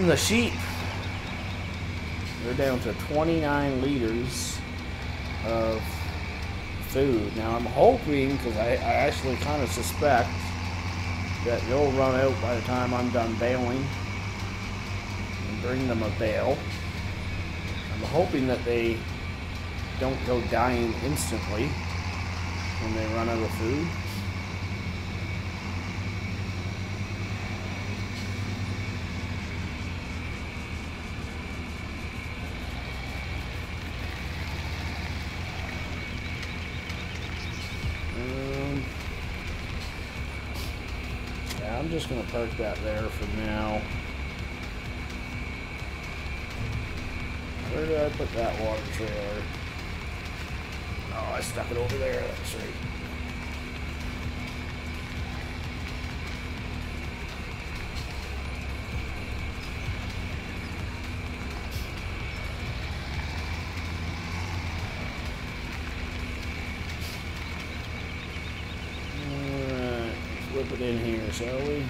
the sheep. They're down to 29 liters of food. Now I'm hoping, because I actually kind of suspect that they'll run out by the time I'm done baling and bring them a bale. I'm hoping that they don't go dying instantly when they run out of food. I'm just going to park that there for now. Where did I put that water trailer? Oh, I stuck it over there. That's right. in here, shall we?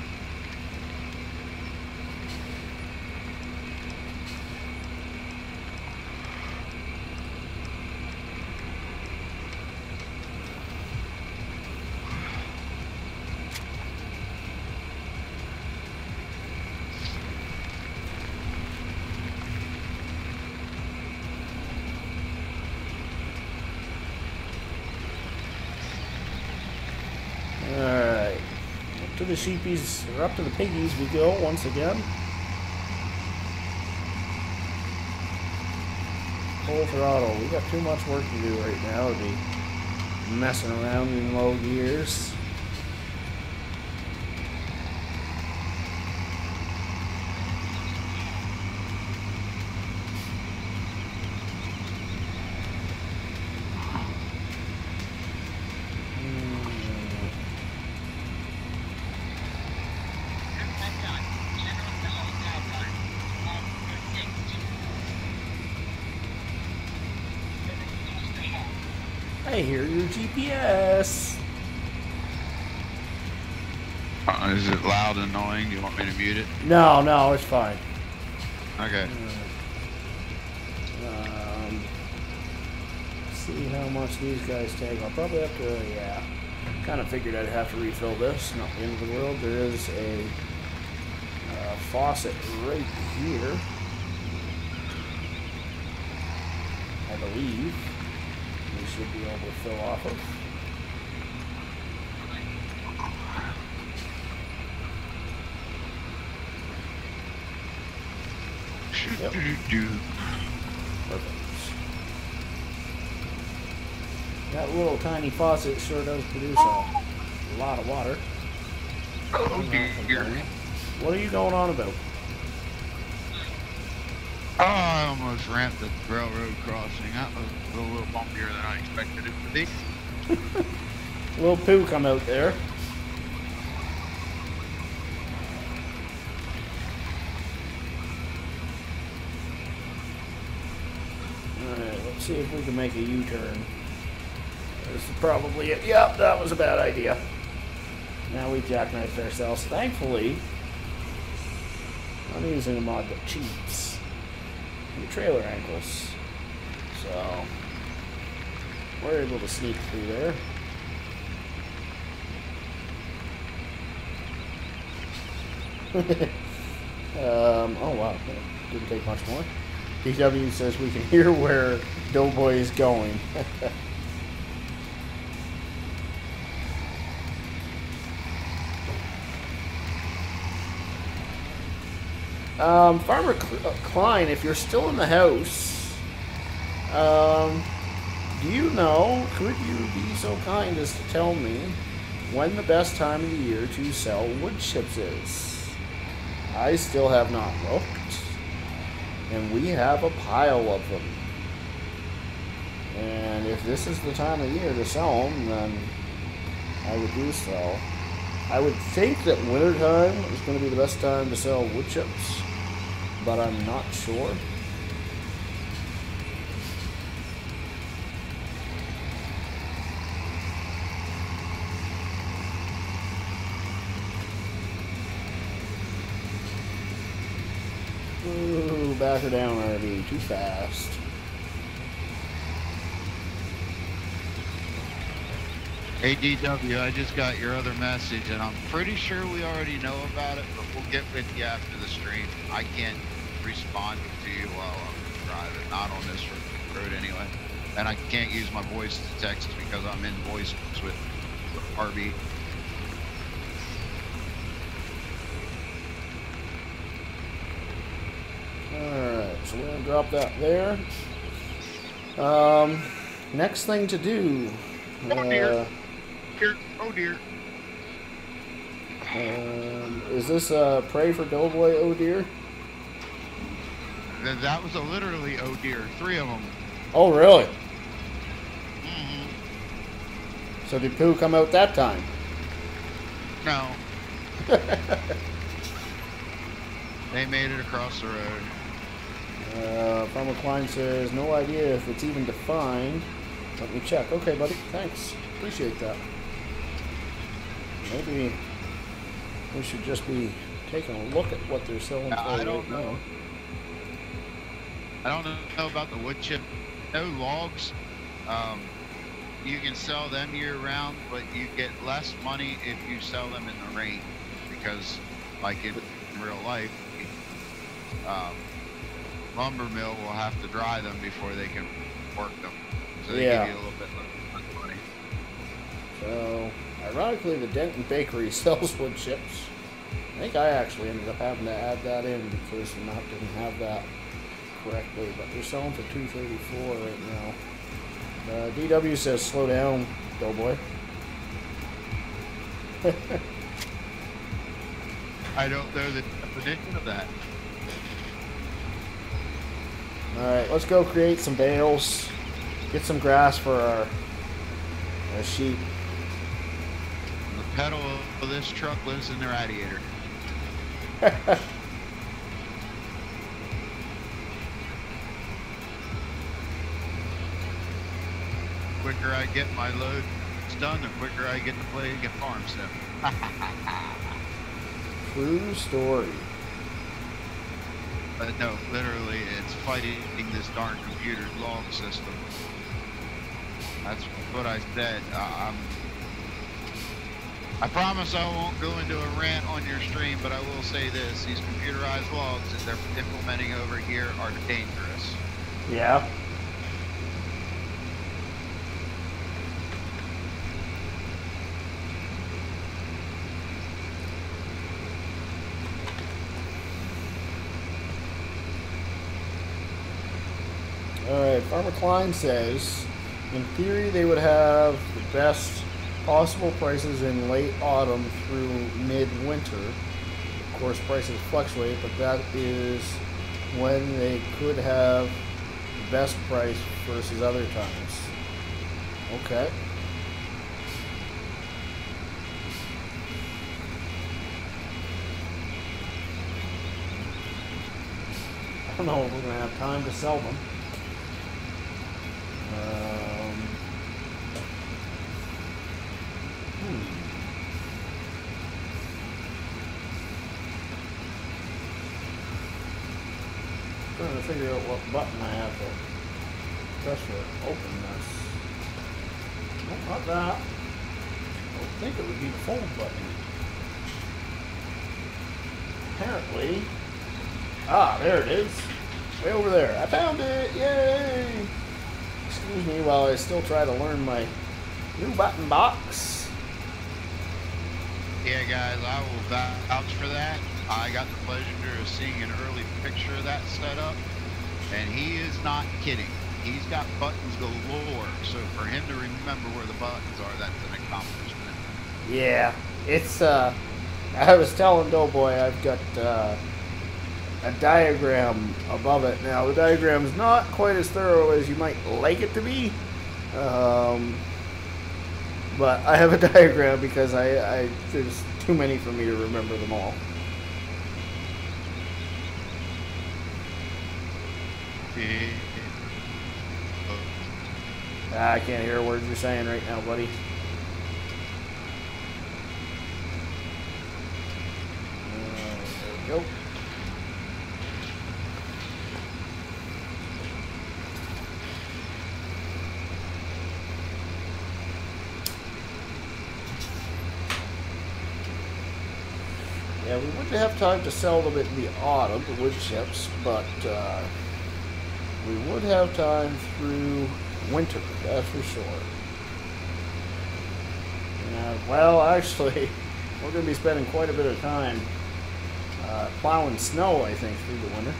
Alright. Up to the sheepies, or up to the piggies we go once again. Full throttle. We got too much work to do right now to be messing around in low gears. I hear your GPS. Is it loud and annoying? Do you want me to mute it? No, no, it's fine. Okay. See how much these guys take. I'll probably have to, yeah. Kind of figured I'd have to refill this. Not the end of the world. There is a faucet right here, I believe. We should be able to fill off of. Yep. Perfect. That little tiny faucet sure does produce a lot of water. Oh dear. What are you going on about? Oh, I almost ramped the railroad crossing. That was a little bumpier than I expected it to be. Little poo come out there. Alright, let's see if we can make a U-turn. This is probably it. Yep, that was a bad idea. Now we jackknifed ourselves. Thankfully, I'm using a mod that cheats the trailer ankles. So, we're able to sneak through there. Oh wow, that didn't take much more. DW says we can hear where Doughboy is going. Farmer Klein, if you're still in the house, do you know, could you be so kind as to tell me when the best time of the year to sell wood chips is? I still have not looked, and we have a pile of them. And if this is the time of year to sell them, then I would do so. I would think that wintertime is going to be the best time to sell wood chips, but I'm not sure. Ooh, back her down already, too fast. ADW, I just got your other message, and I'm pretty sure we already know about it, but we'll get with you after the stream. I can't respond to you while I'm driving, not on this road anyway. And I can't use my voice to text because I'm in voice with RB. Alright, so we're going to drop that there. Next thing to do. Oh dear. Oh dear. Is this Pray for Doughboy, oh dear? That was literally oh dear. 3 of them. Oh, really? Mm-hmm. So did Pooh come out that time? No. They made it across the road. Farmer Klein says, no idea if it's even defined. Let me check. Okay, buddy. Thanks. Appreciate that. We should just be taking a look at what they're selling for I right don't know. now. I don't know about the wood chip. No logs. You can sell them year round, but you get less money if you sell them in the rain, because like in real life, lumber mill will have to dry them before they can work them. So they give you a little bit less money. So, ironically, the Denton Bakery sells wood chips. I think I actually ended up having to add that in because the map didn't have that correctly, but they're selling for $2.34 right now. DW says slow down, Doughboy. I don't know the definition of that. Alright, let's go create some bales. Get some grass for our sheep. The pedal of this truck lives in the radiator. The quicker I get my loads done, the quicker I get to play and get farm stuff. True story. But no, literally, it's fighting this darn computer's log system. That's what I said. I promise I won't go into a rant on your stream, but I will say this. These computerized logs that they're implementing over here are dangerous. Yeah. Alright, Farmer Klein says, in theory they would have the best possible prices in late autumn through mid-winter. Of course, prices fluctuate, but that is when they could have the best price versus other times. Okay. I don't know if we're going to have time to sell them. Trying to figure out what button I have to press to open this. No, not that. I don't think it would be the phone button. Apparently. Ah, there it is. Way over there. I found it! Yay! Excuse me while I still try to learn my new button box. Yeah, guys, I will vouch for that. I got the pleasure of seeing an early picture of that setup, and he is not kidding. He's got buttons galore, so for him to remember where the buttons are, that's an accomplishment. Yeah, it's, I was telling Doughboy I've got, a diagram above it. Now, the diagram is not quite as thorough as you might like it to be, but I have a diagram because there's too many for me to remember them all. I can't hear a word you're saying right now, buddy. There we go. Yeah, we wouldn't have time to sell them in the autumn, the wood chips, but we would have time through winter, that's for sure. Well, actually, we're going to be spending quite a bit of time plowing snow, I think, through the winter.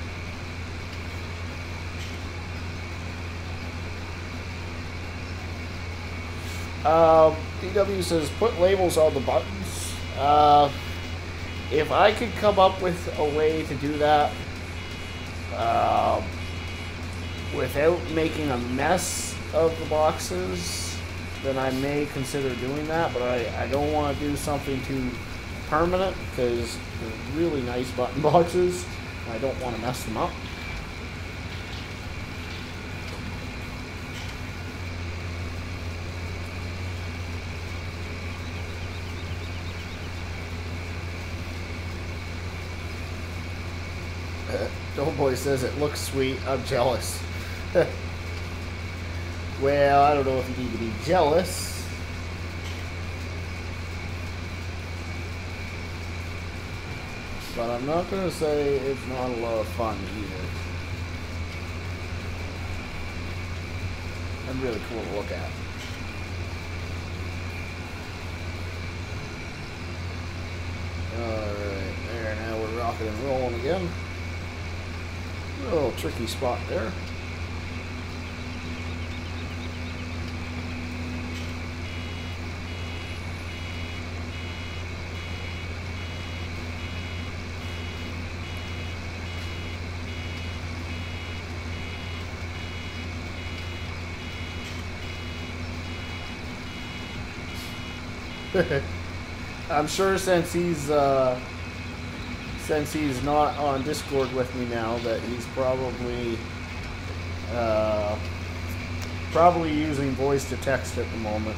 DW says, put labels on the buttons. If I could come up with a way to do that without making a mess of the boxes, then I may consider doing that, but I don't want to do something too permanent because they're really nice button boxes. I don't want to mess them up. Doughboy says it looks sweet. I'm jealous. Well, I don't know if you need to be jealous. But I'm not going to say it's not a lot of fun either. And really cool to look at. Alright, there, now we're rocking and rolling again. A little tricky spot there. I'm sure since he's not on Discord with me now, that he's probably using voice to text at the moment.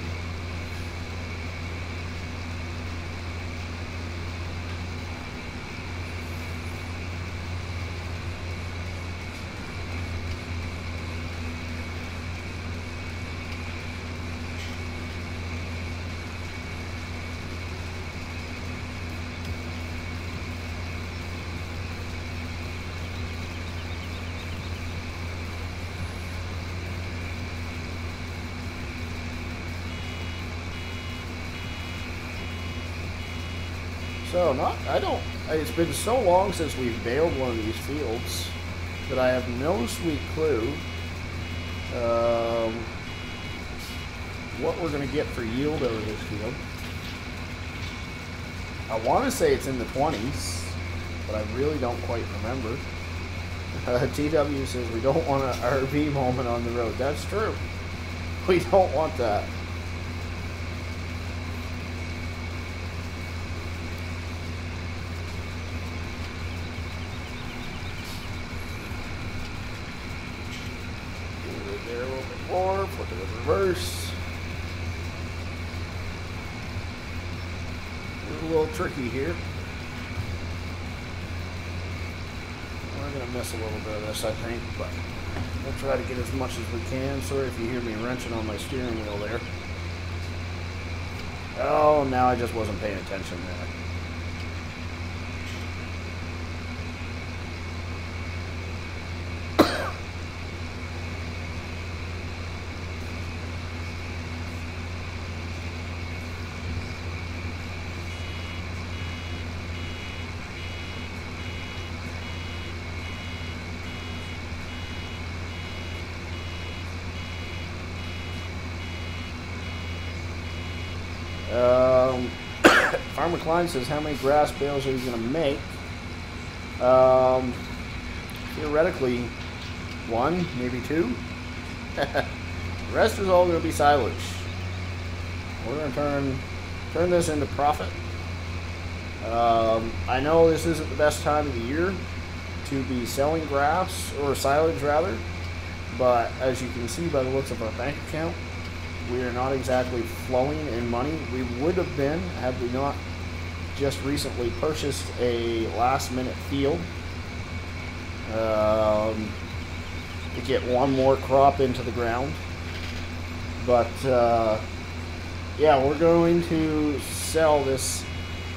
So, it's been so long since we've baled one of these fields that I have no sweet clue what we're going to get for yield out of this field. I want to say it's in the 20s, but I really don't quite remember. TW says we don't want an RV moment on the road. That's true. We don't want that. Put it in reverse. It's a little tricky here. We're going to miss a little bit of this, I think, but we'll try to get as much as we can. Sorry if you hear me wrenching on my steering wheel there. Oh, now I just wasn't paying attention there. Farmer Klein says, how many grass bales are you going to make? Theoretically, one, maybe two. The rest is all going to be silage. We're going to turn this into profit. I know this isn't the best time of the year to be selling grass, or silage rather, but as you can see by the looks of our bank account, we are not exactly flowing in money. We would have been had we not just recently purchased a last-minute field to get one more crop into the ground. But yeah, we're going to sell this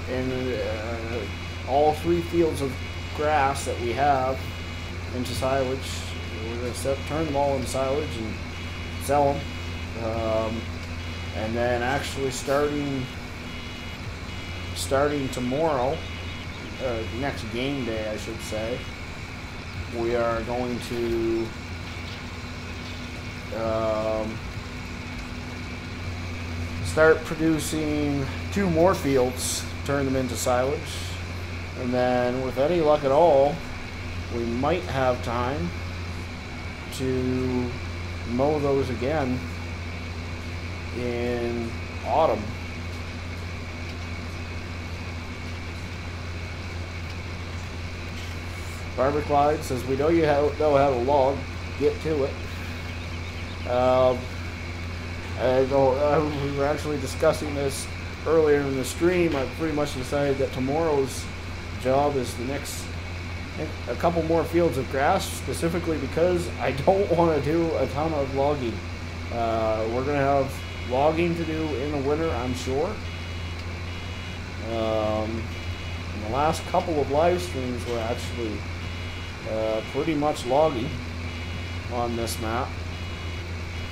in all 3 fields of grass that we have into silage. We're going to turn them all into silage and sell them. And then actually starting tomorrow, next game day I should say, we are going to start producing 2 more fields, turn them into silage, and then with any luck at all, we might have time to mow those again in autumn. Barbara Clyde says, we know you know how to log, get to it. We were actually discussing this earlier in the stream. I pretty much decided that tomorrow's job is the next a couple more fields of grass, specifically because I don't want to do a ton of logging. We're going to have logging to do in the winter, I'm sure. In the last couple of live streams were actually pretty much logging on this map.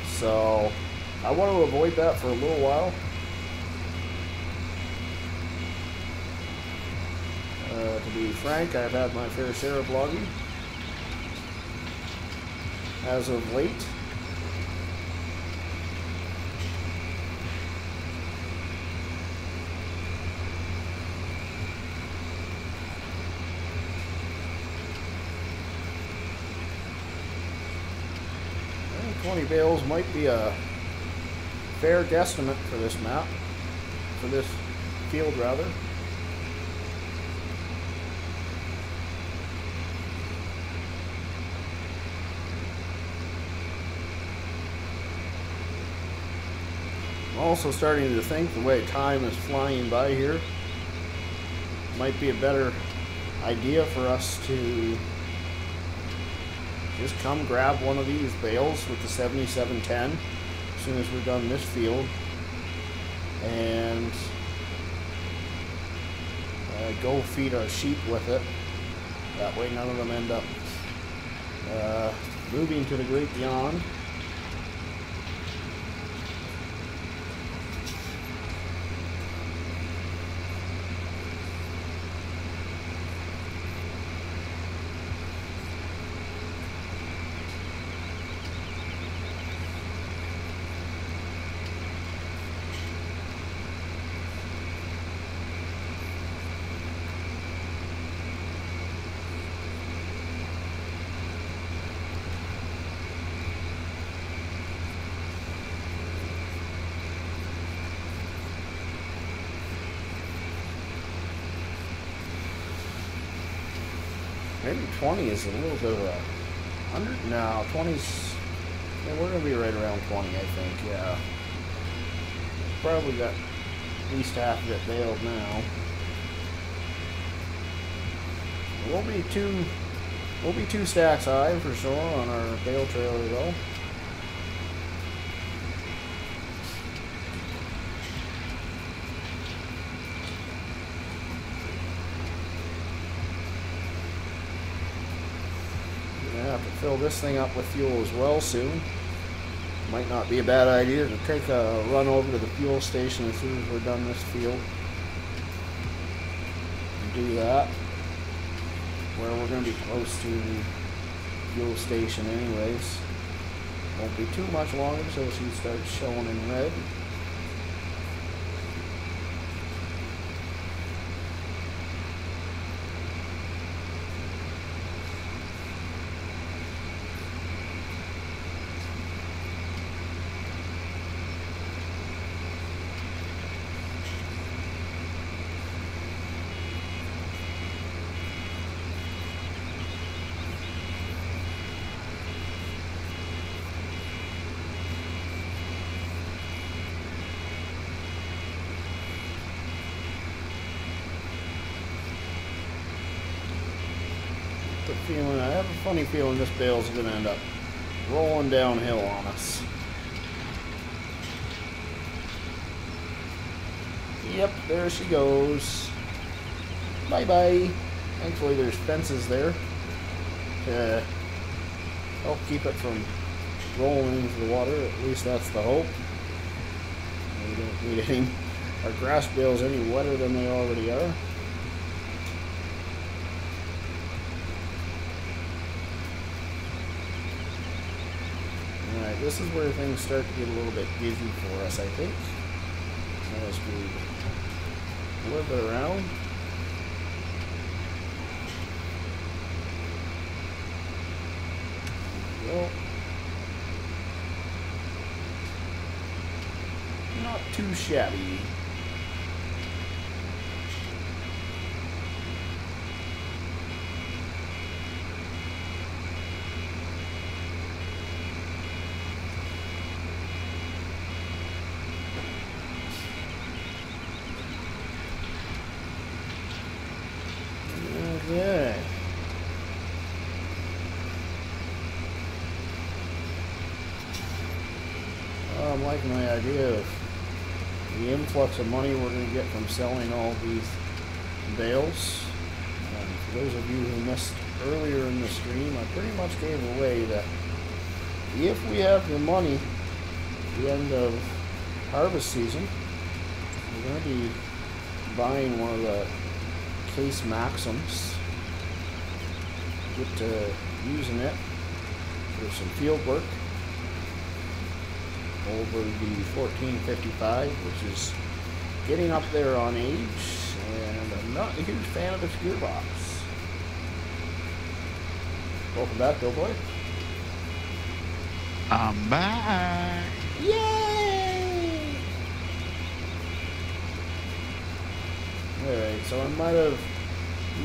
So I want to avoid that for a little while. To be frank, I've had my fair share of logging as of late. I think 20 bales might be a fair guesstimate for this map, for this field rather. I'm also starting to think the way time is flying by here might be a better idea for us to just come grab one of these bales with the 7710 as soon as we're done this field and go feed our sheep with it. That way none of them end up moving to the great beyond. Maybe 20 is a little bit of a 100. No, 20's. Yeah, we're gonna be right around 20, I think. Yeah, probably got at least half of it baled now. We'll be two stacks high for sure on our bale trailer though. Have to fill this thing up with fuel as well soon. Might not be a bad idea to take a run over to the fuel station as soon as we're done this field. And do that. Where we're going to be close to the fuel station anyways. Won't be too much longer until she starts showing in red. I have a funny feeling this bale's going to end up rolling downhill on us. Yep, there she goes. Bye-bye. Thankfully there's fences there to help keep it from rolling into the water. At least that's the hope. We don't need any our grass bales any wetter than they already are. Alright, this is where things start to get a little bit busy for us, I think. As we whip it around. Well, not too shabby. Okay. liking the idea of the influx of money we're going to get from selling all these bales. And for those of you who missed earlier in the stream, I pretty much gave away that if we have the money at the end of harvest season, we're going to be buying one of the Case Maxims. Get to using it for some field work over the 1455, which is getting up there on age, and I'm not a huge fan of this gearbox. Welcome back, Doughboy. I'm back. Yay! Alright, so I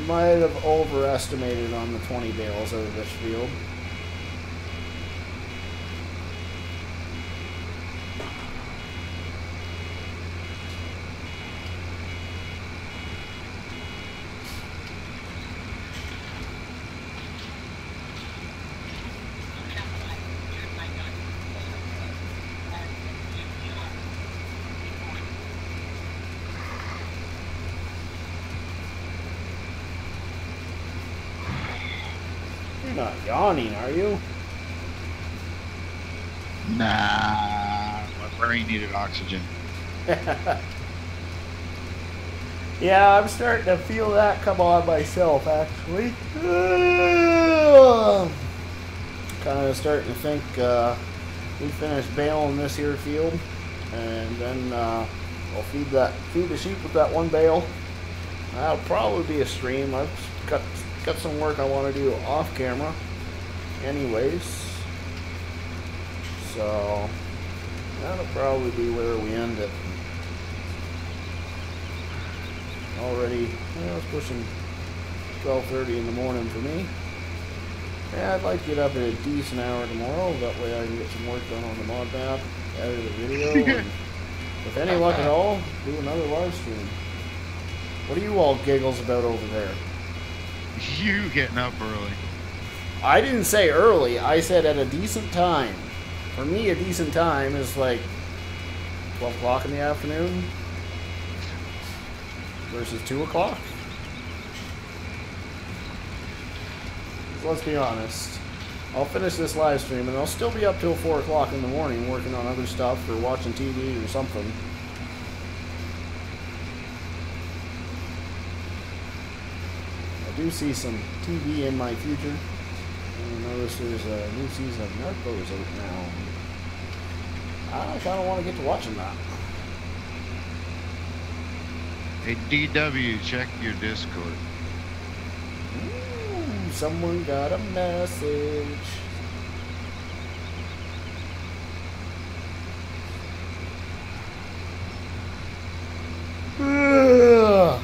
might have overestimated on the 20 bales out of this field. You're not yawning, are you? Nah, my brain needed oxygen. Yeah, I'm starting to feel that come on myself, actually. Kind of starting to think we finished baling this here field, and then I'll feed the sheep with that one bale. That'll probably be a stream. I've got some work I want to do off camera anyways, so that'll probably be where we end it. Already, well, it's pushing 12:30 in the morning for me. Yeah, I'd like to get up at a decent hour tomorrow, that way I can get some work done on the mod map, edit the video, and with any luck at all, do another live stream. What are you all giggles about over there? You getting up early. I didn't say early, I said at a decent time. For me, a decent time is like 12 o'clock in the afternoon versus 2 o'clock. Let's be honest. I'll finish this live stream and I'll still be up till 4 o'clock in the morning working on other stuff or watching TV or something. I do see some TV in my future. I notice there's a new season of Narcos out now. I kind of want to get to watching that. Hey, DW, check your Discord. Ooh, someone got a message. Ugh.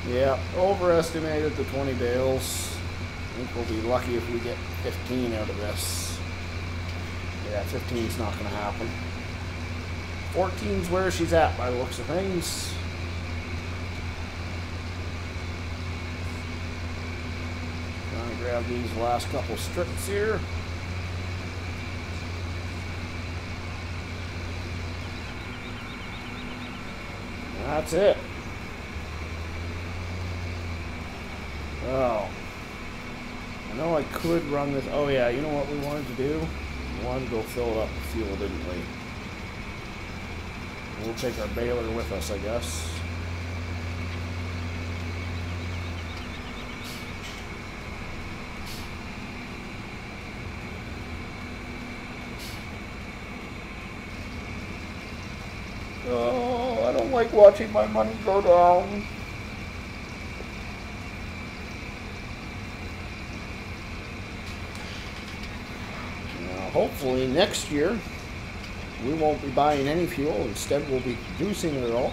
Yeah, overestimated the 20 bales. I think we'll be lucky if we get 15 out of this. Yeah, 15's not going to happen. 14's where she's at by the looks of things. Trying to grab these last couple strips here. That's it. Oh. I know I could run this. Oh yeah, you know what we wanted to do? We wanted to go fill up the fuel, didn't we? We'll take our baler with us, I guess. Oh, I don't like watching my money go down. Hopefully next year we won't be buying any fuel. Instead, we'll be producing it all.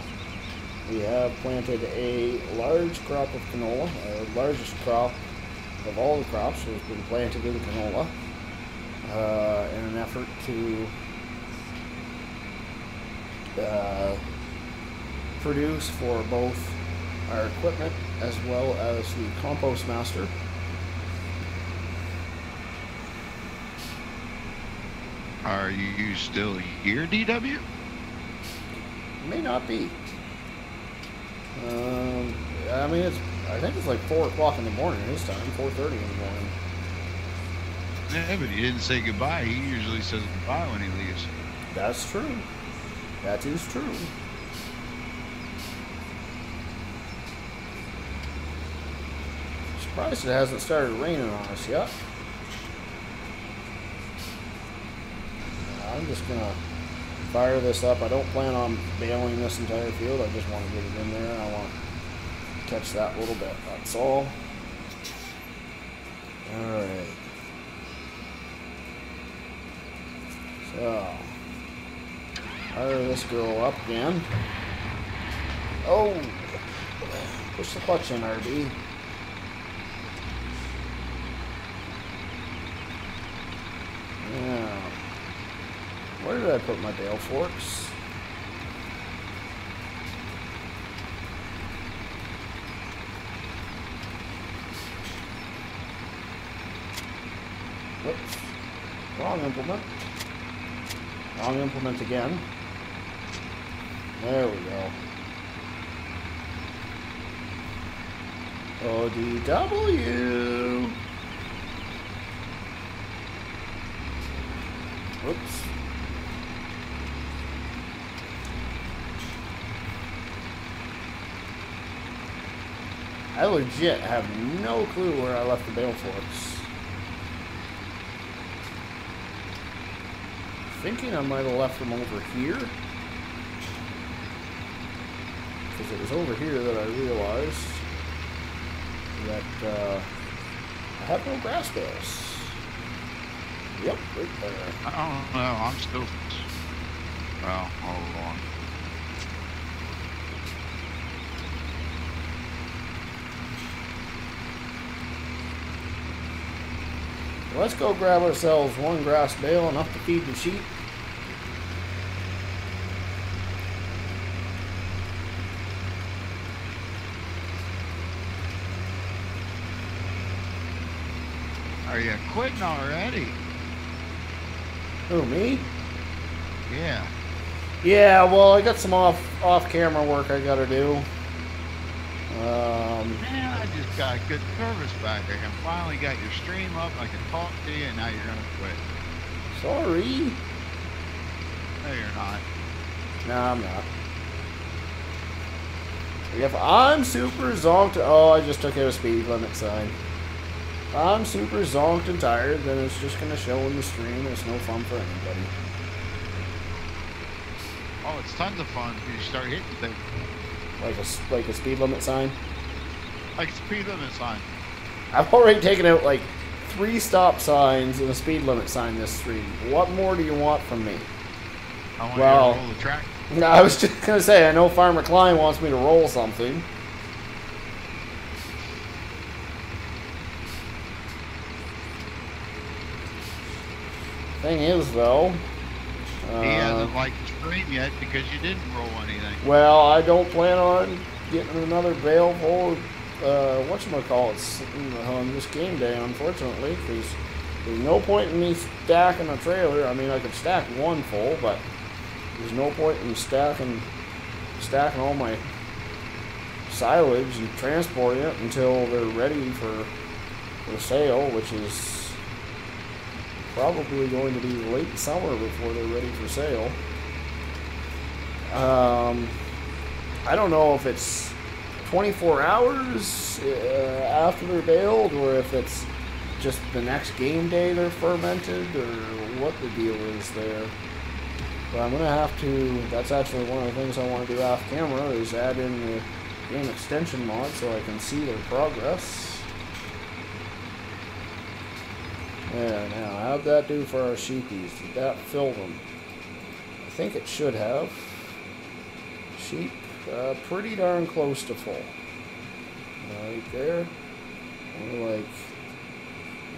We have planted a large crop of canola. Our largest crop of all the crops has been planted in canola in an effort to produce for both our equipment as well as the compost master. Are you still here, DW? May not be. I mean, I think it's like 4 o'clock in the morning his time, 4:30 in the morning. Yeah, but he didn't say goodbye. He usually says goodbye when he leaves. That's true. That is true. Surprised it hasn't started raining on us yet. I'm just gonna fire this up. I don't plan on bailing this entire field. I just want to get it in there. I want to catch that little bit. That's all. Alright. So, fire this girl up again. Oh! Push the clutch in, RB. Yeah. Where did I put my bale forks? Whoops. Wrong implement. Wrong implement again. There we go. ODW. Whoops. I legit have no clue where I left the bale forks. Thinking I might have left them over here. Because it was over here that I realized that I have no grass bales. Yep, right there. I don't know. I'm still. Well, hold on. Let's go grab ourselves one grass bale, enough to feed the sheep. Are you quitting already? Who, me? Yeah. Yeah, well, I got some off-camera work I gotta do. Man, I just got good service back. I finally got your stream up. I can talk to you, and now you're gonna quit. Sorry. No, you're not. No, I'm not. If I'm super zonked, oh, I just took out a speed limit sign. If I'm super zonked and tired, then it's just gonna show in the stream. It's no fun for anybody. Oh, it's tons of fun because you start hitting things. Like a speed limit sign? Like a speed limit sign. I've already taken out like 3 stop signs and a speed limit sign this stream. What more do you want from me? I want you to roll the track. No, I was just gonna say, I know Farmer Klein wants me to roll something. Thing is, though, he hasn't liked the stream yet because you didn't roll anything. Well, I don't plan on getting another bale full of, whatchamacallits on this game day, unfortunately, because there's no point in me stacking a trailer. I mean, I could stack one full, but there's no point in stacking all my silage and transporting it until they're ready for sale, which is probably going to be late summer before they're ready for sale. I don't know if it's 24 hours after they're baled, or if it's just the next game day they're fermented, or what the deal is there. But I'm going to have to, that's actually one of the things I want to do off camera, is add in the game extension mod so I can see their progress. Yeah, now, how'd that do for our sheepies? Did that fill them? I think it should have. Sheep, pretty darn close to full. Right there. We're like,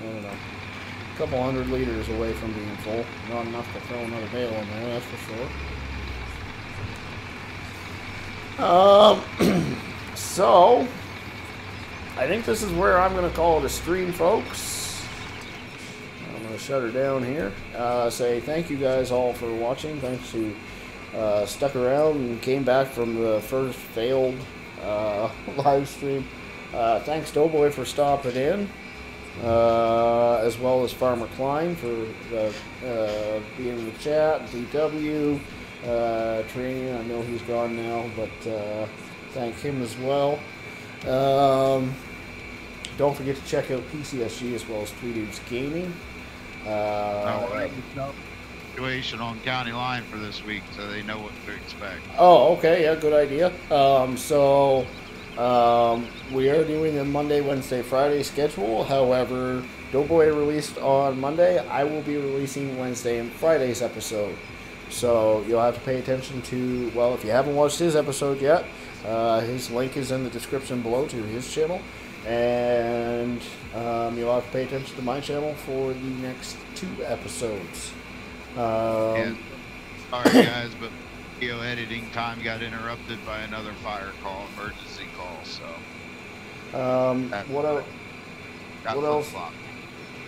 I don't know, a couple 100 liters away from being full. Not enough to throw another bale in there, that's for sure. So, I think this is where I'm going to call it a stream, folks. I'm going to shut her down here. Say thank you guys all for watching. Thanks who stuck around and came back from the first failed live stream. Thanks Doughboy for stopping in, as well as Farmer Klein for being in the chat. DW, Training, I know he's gone now, but thank him as well. Don't forget to check out PCSG as well as Three Dudes Gaming. Situation on County Line for this week, so they know what to expect. Oh, okay, yeah, good idea. We are doing a Monday, Wednesday, Friday schedule. However, Doughboy released on Monday. I will be releasing Wednesday and Friday's episode. So you'll have to pay attention to, well, if you haven't watched his episode yet, his link is in the description below to his channel. And you'll have to pay attention to my channel for the next 2 episodes. Yeah. Sorry guys, but video editing time got interrupted by another fire call, emergency call, so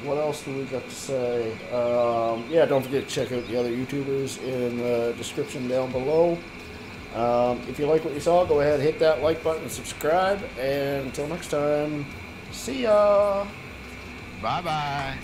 what else do we got to say? Yeah, don't forget to check out the other YouTubers in the description down below. If you like what you saw, go ahead, hit that like button and subscribe, and until next time, see ya. Bye bye.